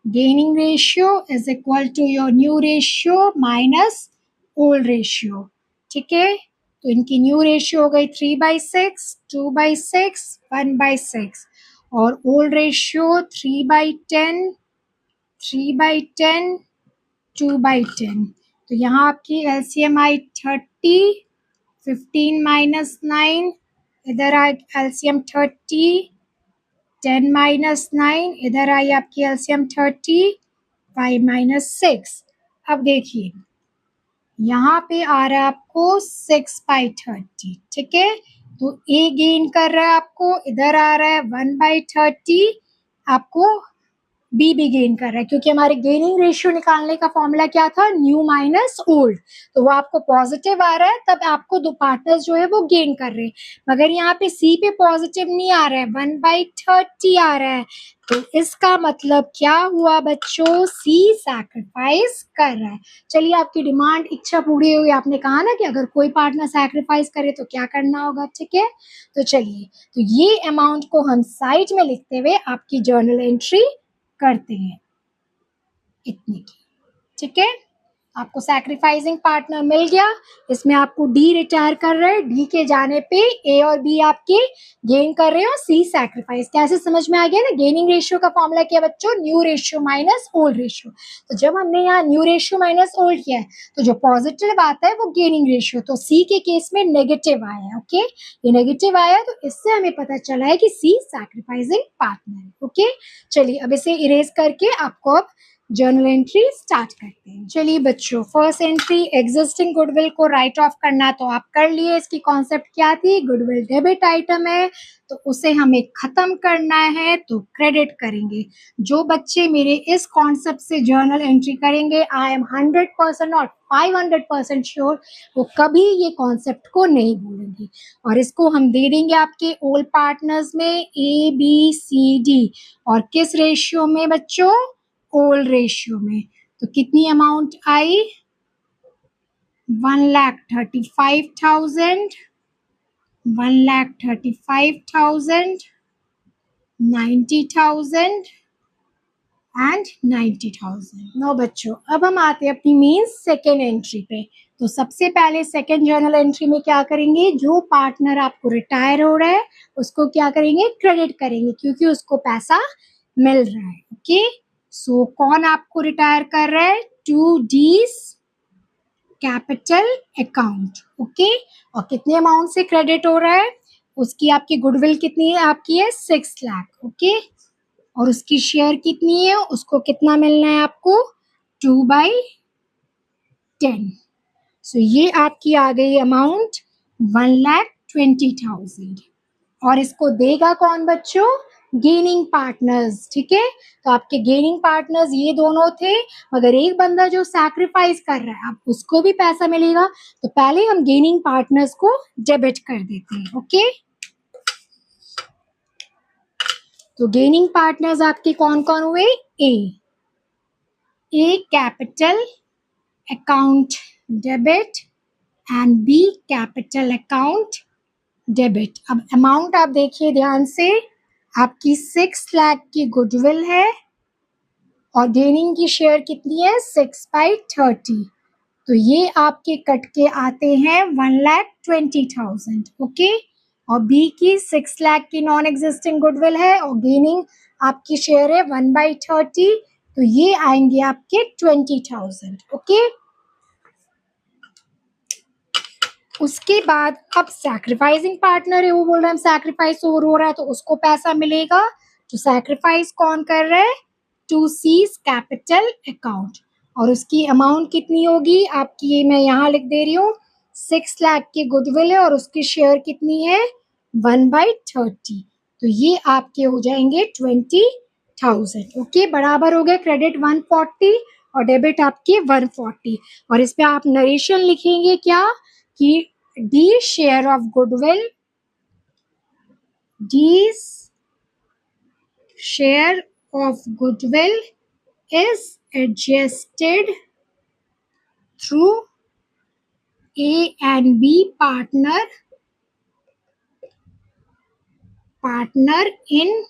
gaining ratio is equal to your new ratio minus old ratio. ठीक है, तो इनकी न्यू रेशियो हो गई 3/6, 2/6, 1/6, और ओल्ड रेशियो 3/10, 3/10, 2/10, तो यहाँ आपकी एलसीएम आई 30, 15 माइनस 9, इधर आई एलसीएम 30, 10 माइनस 9, इधर आई आपकी एलसीएम 30, 5 माइनस 6। अब देखिए यहाँ पे आ रहा है आपको 6/30, ठीक है। तो ए गेन कर रहा है आपको, इधर आ रहा है 1/30, आपको बी भी गेन कर रहा है, क्योंकि हमारे गेनिंग रेशियो निकालने का फॉर्मूला क्या था, न्यू माइनस ओल्ड। तो वो आपको पॉजिटिव आ रहा है, तब आपको दो पार्टनर्स जो है वो गेन कर रहे हैं। मगर यहाँ पे सी पे पॉजिटिव नहीं आ रहा है, 1/30 आ रहा है। तो इसका मतलब क्या हुआ बच्चों, सी सैक्रिफाइस कर रहा है। चलिए आपकी डिमांड इच्छा पूरी हुई, आपने कहा ना कि अगर कोई पार्टनर सैक्रिफाइस करे तो क्या करना होगा, ठीक है। तो चलिए, तो ये अमाउंट को हम साइड में लिखते हुए आपकी जर्नल एंट्री करते हैं इतने की, ठीक है। आपको सैक्रिफाइसिंग पार्टनर मिल गया, इसमें आपको डी रिटायर कर रहे हैं, डी के जाने पे ए और बी आपके गेन कर रहे हो, सी सैक्रिफाइस। कैसे समझ में आ गया ना, गेनिंग रेशियो का फॉर्मूला क्या बच्चों, new ratio minus old ratio. तो जब हमने यहाँ न्यू रेशियो माइनस ओल्ड किया है, तो जो पॉजिटिव आता है वो गेनिंग रेशियो, तो सी के केस में नेगेटिव आया है, ओके। ये नेगेटिव आया, तो इससे हमें पता चला है कि सी सैक्रिफाइसिंग पार्टनर है, ओके। चलिए अब इसे इरेज करके आपको अब जर्नल एंट्री स्टार्ट करते हैं। चलिए बच्चों, फर्स्ट एंट्री एग्जिस्टिंग गुडविल को राइट ऑफ करना तो आप कर लिए। इसकी कॉन्सेप्ट क्या थी, गुडविल डेबिट आइटम है तो उसे हमें खत्म करना है, तो क्रेडिट करेंगे। जो बच्चे मेरे इस कॉन्सेप्ट से जर्नल एंट्री करेंगे, आई एम 100% और 500% श्योर वो कभी ये कॉन्सेप्ट को नहीं भूलेंगे। और इसको हम दे देंगे आपके ओल्ड पार्टनर्स में, ए बी सी डी, और किस रेशियो में बच्चों, ओल्ड रेशियो में। तो कितनी अमाउंट आई, 1,35,000, 1,35,000, 90,000 एंड 90,000। नो बच्चों, अब हम आते हैं अपनी मीन्स सेकेंड एंट्री पे। तो सबसे पहले सेकेंड जर्नल एंट्री में क्या करेंगे, जो पार्टनर आपको रिटायर हो रहा है उसको क्या करेंगे, क्रेडिट करेंगे, क्योंकि उसको पैसा मिल रहा है, ओके। सो कौन आपको रिटायर कर रहा है, 2D's कैपिटल अकाउंट, ओके। और कितने अमाउंट से क्रेडिट हो रहा है, उसकी आपकी गुडविल कितनी है, आपकी है 6 लाख, ओके। और उसकी शेयर कितनी है, उसको कितना मिलना है आपको, 2/10। सो ये आपकी आ गई अमाउंट 1,20,000। और इसको देगा कौन बच्चों, गेनिंग पार्टनर्स, ठीक है। तो आपके गेनिंग पार्टनर्स ये दोनों थे, मगर एक बंदा जो सैक्रिफाइस कर रहा है, अब उसको भी पैसा मिलेगा। तो पहले हम गेनिंग पार्टनर्स को डेबिट कर देते हैं, ओके। तो गेनिंग पार्टनर्स आपके कौन कौन हुए, A capital account debit and B capital account debit. अब अमाउंट आप देखिए ध्यान से, आपकी 6 लाख की गुडविल है और गेनिंग की शेयर कितनी है, 6/30। तो ये आपके कट के आते हैं 1,20,000, ओके। और बी की 6 लाख की नॉन एग्जिस्टिंग गुडविल है और गेनिंग आपकी शेयर है 1/30, तो ये आएंगे आपके 20,000, ओके। उसके बाद अब सैक्रिफाइसिंग पार्टनर है, वो बोल रहा है हम सैक्रिफाइस ओवर हो रहा है तो उसको पैसा मिलेगा। तो सैक्रिफाइस कौन कर रहा है, 2C's कैपिटल अकाउंट। और उसकी अमाउंट कितनी होगी आपकी, ये मैं यहाँ लिख दे रही हूँ, 6 लाख की गुडविल है और उसकी शेयर कितनी है, 1/30। तो ये आपके हो जाएंगे 20,000, ओके। बराबर हो गए, क्रेडिट 140 और डेबिट आपके 140। और इस पे आप नरेशन लिखेंगे क्या, कि D share of goodwill, D's share of goodwill is adjusted through A and B partner in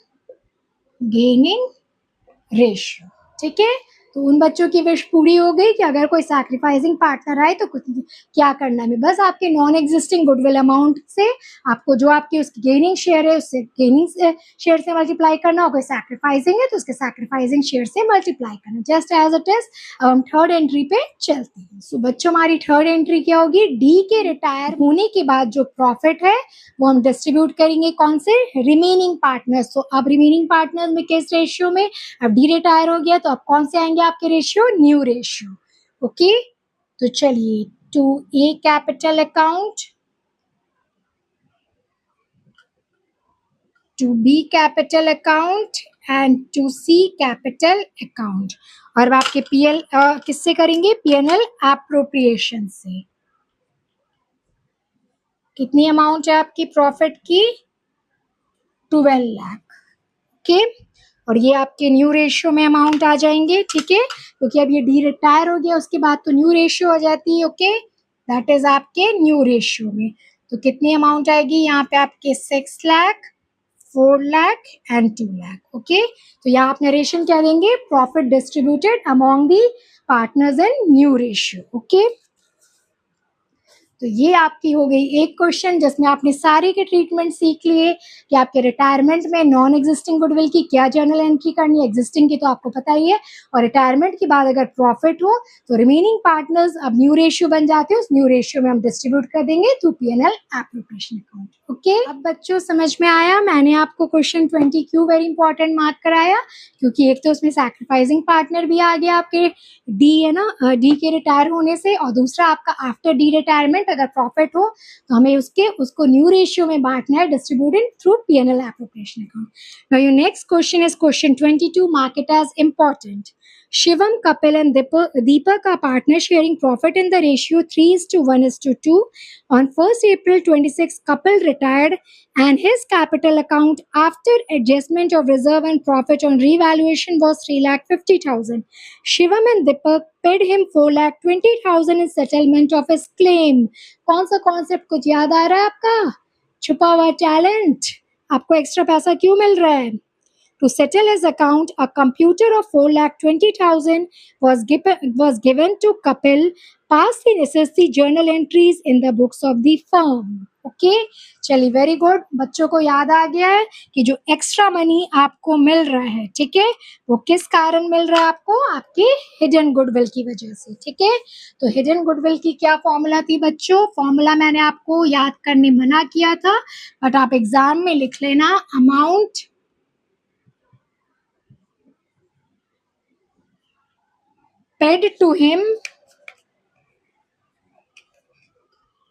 gaining ratio, ठीक है। तो उन बच्चों की विश पूरी हो गई कि अगर कोई सैक्रिफाइसिंग पार्टनर आए तो कुछ क्या करना है, बस आपके नॉन एग्जिस्टिंग गुडविल अमाउंट से आपको जो आपकी उसकी गेनिंग शेयर है उससे गेनिंग शेयर से मल्टीप्लाई करना, और कोई सैक्रिफाइसिंग है तो उसके सैक्रिफाइसिंग शेयर से मल्टीप्लाई करना, जस्ट एज इट इज। अब हम थर्ड एंट्री पे चलते हैं। सो बच्चों हमारी थर्ड एंट्री क्या होगी, डी के रिटायर होने के बाद जो प्रॉफिट है वो हम डिस्ट्रीब्यूट करेंगे कौन से, रिमेनिंग पार्टनर्स। तो अब रिमेनिंग पार्टनर्स में किस रेशियो में, अब डी रिटायर हो गया तो अब कौन से आएंगे आपके रेशियो, न्यू रेशियो। ओके, तो चलिए to A capital account, to B capital account and to C capital account. और अब आपके पीएल किससे करेंगे, पीएनएल एप्रोप्रिएशन से। कितनी अमाउंट है आपकी प्रॉफिट की, 12 लाख। ओके, और ये आपके न्यू रेशियो में अमाउंट आ जाएंगे, ठीक है, क्योंकि अब ये डी रिटायर हो गया उसके बाद तो न्यू रेशियो हो जाती है। ओके, दैट इज आपके न्यू रेशियो में। तो कितनी अमाउंट आएगी यहाँ पे आपके 6 लाख, 4 लाख एंड 2 लाख। ओके, तो यहाँ आप नरेशन क्या देंगे, profit distributed among the partners in new ratio. Okay, तो ये आपकी हो गई एक क्वेश्चन जिसमें आपने सारे के ट्रीटमेंट सीख लिए कि आपके रिटायरमेंट में नॉन एग्जिस्टिंग गुडविल की क्या जर्नल एंट्री करनी है, एग्जिस्टिंग की तो आपको पता ही है, और रिटायरमेंट के बाद अगर प्रॉफिट हो तो रिमेनिंग पार्टनर्स अब न्यू रेशियो बन जाते हैं, उस न्यू रेशियो में हम डिस्ट्रीब्यूट कर देंगे through PNL appropriation account. Okay, अब बच्चों समझ में आया, मैंने आपको क्वेश्चन 20 क्यों वेरी इंपॉर्टेंट मार्क कराया, क्योंकि एक तो उसमें सैक्रिफाइसिंग पार्टनर भी आ गया आपके डी है ना, डी के रिटायर होने से, और दूसरा आपका आफ्टर डी रिटायरमेंट अगर प्रॉफिट हो तो हमें उसको न्यू रेशियो में बांटना है, distributed through PNL appropriation account. Now your next question is question 22, mark it as important. Shivam, Kapil and Deepak are partners sharing profit in the ratio 3:1:2. On 1st April 26, Kapil retired and his capital account after adjustment of reserve and profit on revaluation was 3,50,000. Shivam and Deepak paid him 4,20,000 in settlement of his claim. कौन सा concept कुछ याद आ रहा है आपका, छुपा हुआ talent, आपको एक्स्ट्रा पैसा क्यों मिल रहा है। To settle his account, a computer of 4,20,000 was given to Kapil, past the necessary journal entries in the books of the firm. Okay, चलिए वेरी गुड, बच्चों को याद आ गया है कि जो एक्स्ट्रा मनी आपको मिल रहा है, ठीक है, वो किस कारण मिल रहा है आपको, आपके हिडन गुडविल की वजह से। ठीक है, तो हिडन गुडविल की क्या फॉर्मूला थी बच्चों, फॉर्मूला मैंने आपको याद करने मना किया था, बट आप एग्जाम में लिख लेना, amount paid to him,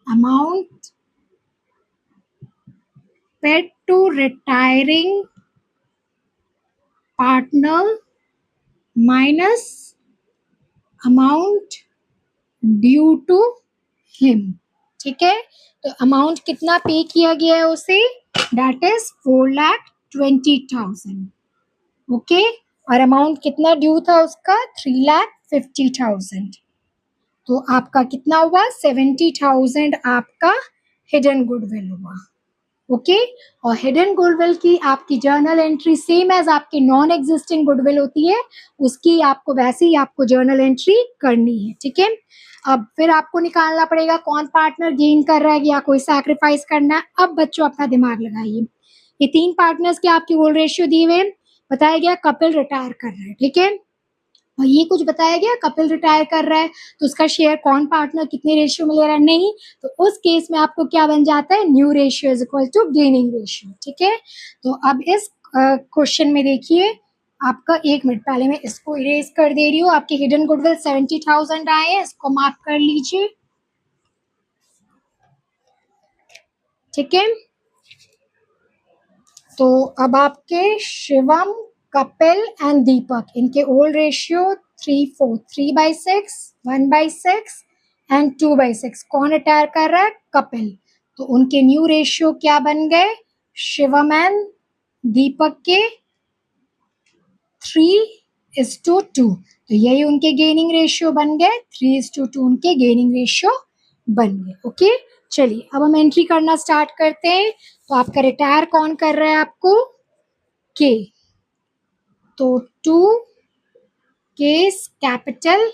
amount paid to retiring partner minus amount due to him। ठीक है, तो अमाउंट कितना पे किया गया है उसे, दैट इज 4,20,000। ओके, और अमाउंट कितना ड्यू था उसका, 3,50,000। तो आपका कितना हुआ, 70,000 आपका हिडन गुडविल हुआ। ओके, और हिडन गुडविल की आपकी जर्नल एंट्री सेम एज आपकी नॉन एग्जिस्टिंग गुडविल होती है, उसकी आपको वैसे ही आपको जर्नल एंट्री करनी है। ठीक है, अब फिर आपको निकालना पड़ेगा कौन पार्टनर गेन कर रहा है या कोई सैक्रिफाइस करना है। अब बच्चों अपना दिमाग लगाइए, ये 3 पार्टनर्स के आपके गोल्ड रेशियो दिए हुए, बताया गया कपिल रिटायर कर रहा है, ठीक है, और ये कुछ बताया गया कपिल रिटायर कर रहा है तो उसका शेयर कौन पार्टनर कितने रेशियो में ले रहा है, नहीं, तो उस केस में आपको क्या बन जाता है, new ratio is equal to gaining ratio. ठीक है, तो अब इस क्वेश्चन में देखिए, आपका 1 मिनट पहले मैं इसको इरेज कर दे रही हूँ, आपके हिडन गुडविल 70,000 आए हैं, इसको मार्क कर लीजिए। ठीक है, तो अब आपके शिवम, कपिल एंड दीपक, इनके ओल्ड रेशियो 3:4, 3/6, 1/6 एंड 2/6, कौन रिटायर कर रहा है, कपिल, तो उनके न्यू रेशियो क्या बन गए, शिवम एंड दीपक के 3:2, तो यही उनके गेनिंग रेशियो बन गए, 3:2 उनके गेनिंग रेशियो बन गए। ओके, चलिए अब हम एंट्री करना स्टार्ट करते हैं। तो आपका रिटायर कौन कर रहा है आपको, के, तो 2 केस कैपिटल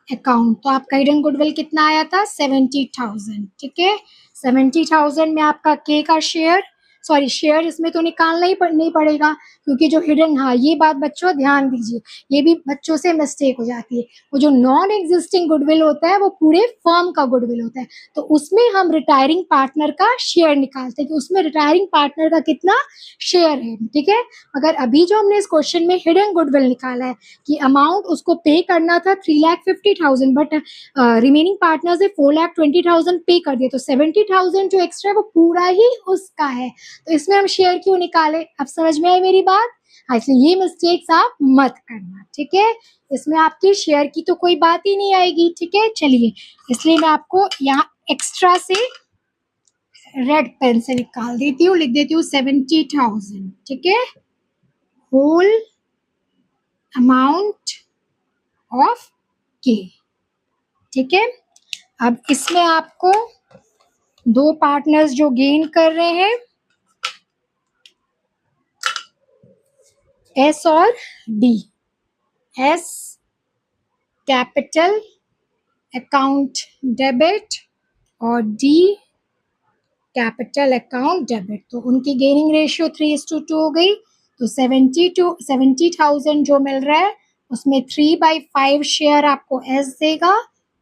अकाउंट, तो आपका हिडन गुडविल कितना आया था 70,000, ठीक है। 70,000 में आपका के का शेयर, सॉरी शेयर इसमें तो निकालना ही नहीं पड़ेगा क्योंकि जो हिडन, हाँ ये बात बच्चों ध्यान दीजिए, ये भी बच्चों से मिस्टेक हो जाती है। वो जो नॉन एग्जिस्टिंग गुडविल होता है वो पूरे फर्म का गुडविल होता है, तो उसमें हम रिटायरिंग पार्टनर का शेयर निकालते हैं कि उसमें रिटायरिंग पार्टनर का कितना शेयर है, ठीक है। अगर अभी जो हमने इस क्वेश्चन में हिडन गुडविल निकाला है कि अमाउंट उसको पे करना था 3,50,000 बट रिमेनिंग पार्टनर्स ने 4,20,000 पे कर दिया, तो 70,000 जो एक्स्ट्रा है वो पूरा ही उसका है, तो इसमें हम शेयर क्यों निकाले। अब समझ में आई मेरी बात। हाँ, इसलिए ये मिस्टेक्स आप मत करना, ठीक है। इसमें आपकी शेयर की तो कोई बात ही नहीं आएगी, ठीक है। चलिए, इसलिए मैं आपको यहाँ एक्स्ट्रा से रेड पेन से निकाल देती हूँ, लिख देती हूँ 70,000, ठीक है, होल अमाउंट ऑफ के, ठीक है। अब इसमें आपको दो पार्टनर्स जो गेन कर रहे हैं, एस और D, S capital account debit और डी कैपिटल अकाउंट डेबिट, तो उनकी गेनिंग रेशियो 3:2 हो गई, तो 70,000 जो मिल रहा है उसमें 3/5 शेयर आपको एस देगा,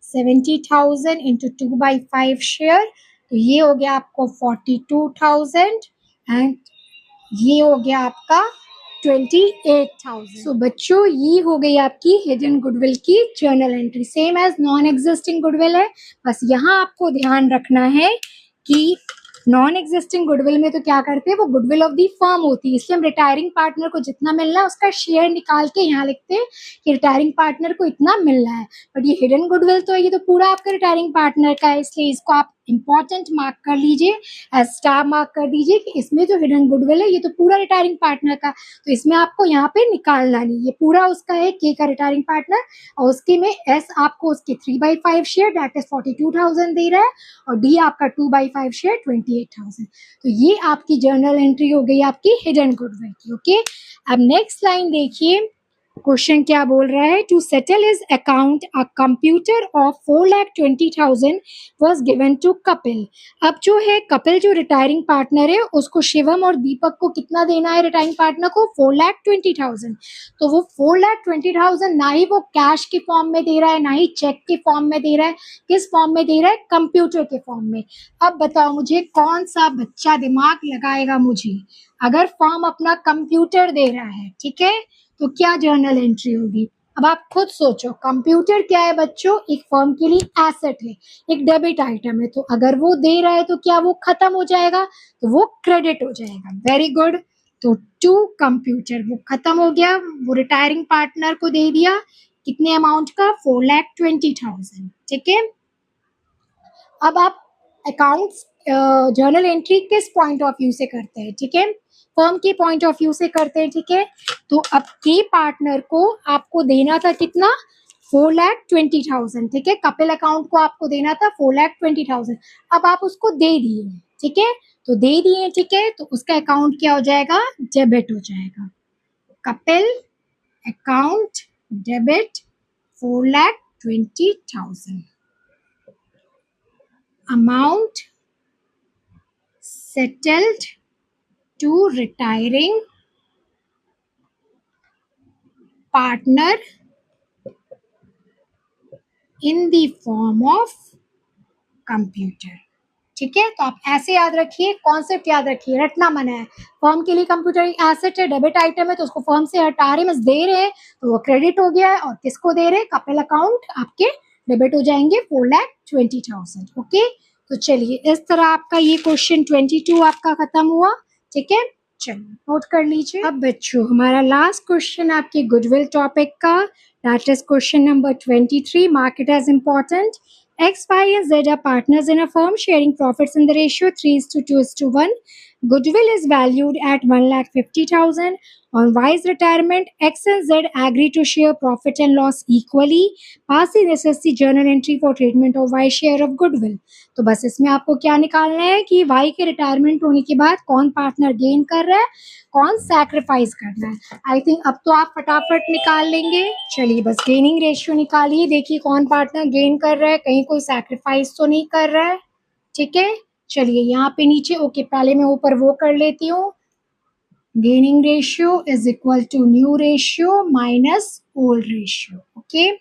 70,000 इंटू 2/5 शेयर, तो ये हो गया आपको 42,000 एंड ये हो गया आपका 28,000। सो बच्चों, ये हो गई आपकी हिडन गुडविल की journal entry, same as non existing goodwill है, बस यहाँ आपको ध्यान रखना है कि नॉन एग्जिस्टिंग गुडविल में तो क्या करते हैं, वो गुडविल ऑफ दी फर्म होती है, इसलिए हम रिटायरिंग पार्टनर को जितना मिलना है उसका शेयर निकाल के यहाँ लिखते हैं कि रिटायरिंग पार्टनर को इतना मिल रहा है। बट ये हिडन गुडविल तो ये तो पूरा आपका रिटायरिंग पार्टनर का है, इसलिए इसको आप इंपॉर्टेंट मार्क कर लीजिए, एज स्टार मार्क कर दीजिए कि इसमें जो हिडन गुडविल है ये तो पूरा रिटायरिंग पार्टनर का, तो इसमें आपको यहाँ पे निकालना नहीं, ये पूरा उसका है, के का रिटायरिंग पार्टनर, और उसके में एस आपको उसके 3/5 शेयर दैट इज 42,000 दे रहा है, और डी आपका 2/5 शेयर 28,000, तो ये आपकी जर्नल एंट्री हो गई आपकी हिडन गुडविल की, ओके। अब नेक्स्ट लाइन देखिए, क्वेश्चन क्या बोल रहा है, to settle his account a computer of 4,20,000 was given to Kapil. अब जो है कपिल जो रिटायरिंग पार्टनर है उसको शिवम और दीपक को कितना देना है, रिटायरिंग पार्टनर को 4,20,000, तो वो 4,20,000 ना ही वो कैश के फॉर्म में दे रहा है ना ही चेक के फॉर्म में दे रहा है, किस फॉर्म में दे रहा है, कंप्यूटर के फॉर्म में। अब बताओ मुझे कौन सा बच्चा दिमाग लगाएगा मुझे, अगर फॉर्म अपना कंप्यूटर दे रहा है, ठीक है, तो क्या जर्नल एंट्री होगी। अब आप खुद सोचो, कंप्यूटर क्या है बच्चों, एक फर्म के लिए एसेट है, एक डेबिट आइटम है, तो अगर वो दे रहा है तो क्या वो खत्म हो जाएगा, तो वो क्रेडिट हो जाएगा, वेरी गुड। तो टू कंप्यूटर वो खत्म हो गया, वो रिटायरिंग पार्टनर को दे दिया, कितने अमाउंट का, 4,20,000, ठीक है। अब आप अकाउंट्स जर्नल एंट्री किस पॉइंट ऑफ व्यू से करते हैं, ठीक है, फर्म के पॉइंट ऑफ व्यू से करते हैं, ठीक है। तो अब के पार्टनर को आपको देना था कितना, 4,20,000, ठीक है, कपिल अकाउंट को आपको देना था 4,20,000, अब आप उसको दे दिए, ठीक है, तो दे दिए, ठीक है, तो उसका अकाउंट क्या हो जाएगा, डेबिट हो जाएगा, Kapil account debit 4,20,000, amount settled to retiring partner in the form of computer, ठीक है। तो आप ऐसे याद रखिए, कॉन्सेप्ट याद रखिए, रटना मना है, फर्म के लिए कंप्यूटर एक एसेट है, डेबिट आइटम है, तो उसको फर्म से हटा रहे हैं, दे रहे हैं, तो वो क्रेडिट हो गया है, और किसको दे रहे हैं, कपिल अकाउंट आपके डेबिट हो जाएंगे 4,20,000, ओके। तो चलिए, इस तरह आपका ये क्वेश्चन 22 आपका खत्म हुआ, ठीक है, चलिए नोट कर लीजिए। अब बच्चों, हमारा लास्ट क्वेश्चन आपके गुडविल टॉपिक का, that is question number 23, mark it as important. X, Y, and Z are partners in a firm sharing profits in the ratio 3:2:1. Goodwill is valued at 1,50,000. On Y's retirement, X and Z agree to share profit and loss equally. Pass the necessary journal entry for treatment of Y share of goodwill. तो बस इसमें आपको क्या निकालना है कि Y के retirement होने के बाद कौन पार्टनर गेन कर रहा है, कौन सैक्रिफाइस करना है. आई थिंक अब तो आप फटाफट निकाल लेंगे. चलिए बस गेनिंग रेशियो निकालिए. देखिए कौन पार्टनर गेन कर रहा है, कहीं कोई सैक्रिफाइस तो नहीं कर रहा है. ठीक है, चलिए यहाँ पे नीचे ओके पहले मैं ऊपर वो कर लेती हूँ. Gaining ratio is equal to new ratio minus old ratio. Okay,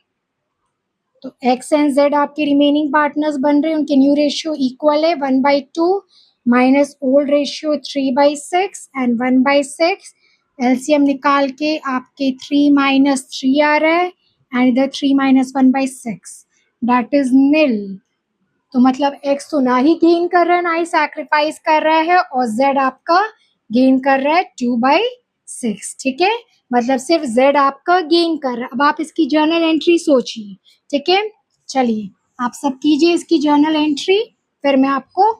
तो एक्स एंड जेड आपके रिमेनिंग पार्टनर्स बन रहे हैं, उनके न्यू रेशियो इक्वल है 1/2 minus old ratio 3/6 and 1/6. LCM निकाल के आपके 3 माइनस 3 आ रहा है एंड इधर 3 माइनस 1/6 दैट इज निल. तो मतलब एक्स तो ना ही गेन कर रहा है ना ही सैक्रिफाइस कर रहा है, और जेड आपका गेन कर रहा है 2/6. ठीक है, मतलब सिर्फ जेड आपका गेन कर रहा है. अब आप इसकी जर्नल एंट्री सोचिए. ठीक है, चलिए आप सब कीजिए इसकी जर्नल एंट्री, फिर मैं आपको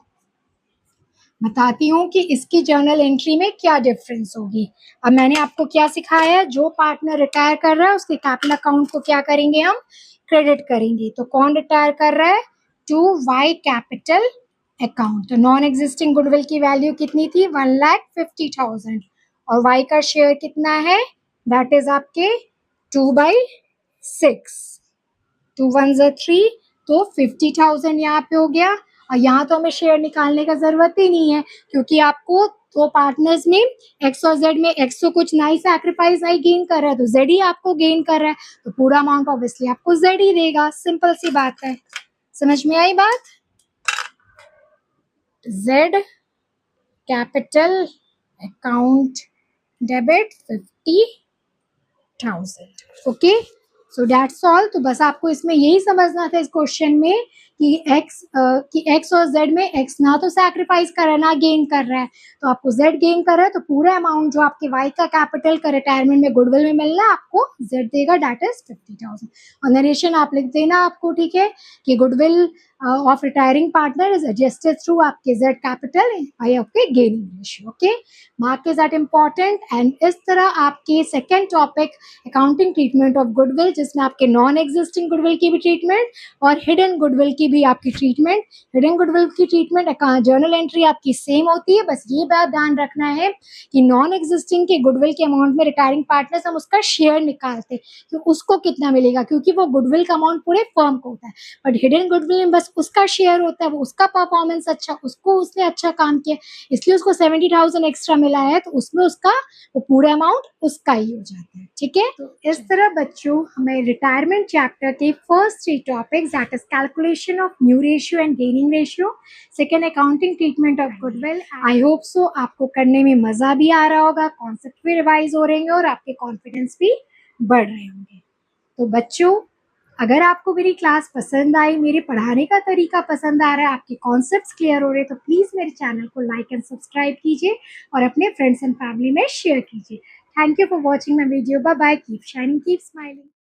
बताती हूँ कि इसकी जर्नल एंट्री में क्या डिफरेंस होगी. अब मैंने आपको क्या सिखाया है, जो पार्टनर रिटायर कर रहा है उसके कैपिटल अकाउंट को क्या करेंगे, हम क्रेडिट करेंगे. तो कौन रिटायर कर रहा है, टू वाई कैपिटल अकाउंट. तो नॉन एग्जिस्टिंग गुडविल की वैल्यू कितनी थी, 1,50,000, और वाई का शेयर कितना है, दैट इज आपके 2/6. 2 1 3, तो 50,000 यहाँ पे हो गया. और यहाँ तो हमें शेयर निकालने का जरूरत ही नहीं है, क्योंकि आपको दो पार्टनर्स में एक्स और जेड में एक्स तो कुछ ना ही सैक्रिफाइस ना ही गेन कर रहा है, तो जेड ही आपको गेन कर रहा है, तो पूरा अमाउंट ऑब्वियसली आपको जेड ही देगा. सिंपल सी बात है. समझ में आई बात. Z capital account debit 50,000. Okay, so that's all. तो बस आपको इसमें यही समझना था इस क्वेश्चन में कि एक्स और जेड में एक्स ना तो सैक्रिफाइस कर रहा है ना गेन कर रहा है, तो आपको जेड गेन कर रहा है, तो पूरा अमाउंट जो आपके वाई का कैपिटल का रिटायरमेंट में गुडविल में मिलना है आपको जेड देगा, दैट इज 50,000. और नरेशन आप लिख देना आपको. ठीक है, कि goodwill of retiring partner is adjusted through आपके जेड कैपिटल बाय आपके gaining ratio. Okay, mark is that important. And इस तरह आपके second topic accounting treatment of goodwill, जिसमें आपके नॉन एग्जिस्टिंग गुडविल की भी ट्रीटमेंट और हिडन गुडविल की भी आपकी ट्रीटमेंट. हिडन गुडविल की ट्रीटमेंट जर्नल एंट्री आपकी सेम होती है, बस ये बात ध्यान रखना है कि नॉन एग्जिस्टिंग के गुडविल के अमाउंट में रिटायरिंग पार्टनर्स हम उसका शेयर निकालते तो उसको कितना मिलेगा, क्योंकि वो गुडविल का अमाउंट पूरे फर्म को होता है. बट हिडन गुडविल में बस उसका शेयर होता है, वो उसका परफॉर्मेंस अच्छा, उसको उसने अच्छा काम किया इसलिए उसको 70,000 एक्स्ट्रा मिला है, तो उसमें उसका वो पूरा अमाउंट उसका ही हो जाता है. ठीक है, तो इस तरह बच्चों हमें रिटायरमेंट चैप्टर के first 3 topics that is calculation of new ratio and gaining ratio, second accounting treatment of goodwill. I hope so आपको करने में मजा भी आ रहा होगा, कॉन्सेप्ट भी रिवाइज हो रहे होंगे और आपके कॉन्फिडेंस भी बढ़ रहे होंगे. तो बच्चों अगर आपको मेरी क्लास पसंद आई, मेरे पढ़ाने का तरीका पसंद आ रहा है, आपके कॉन्सेप्ट्स क्लियर हो रहे हैं, तो प्लीज़ मेरे चैनल को लाइक एंड सब्सक्राइब कीजिए और अपने फ्रेंड्स एंड फैमिली में शेयर कीजिए. Thank you for watching my video. Bye bye. Keep shining, keep smiling.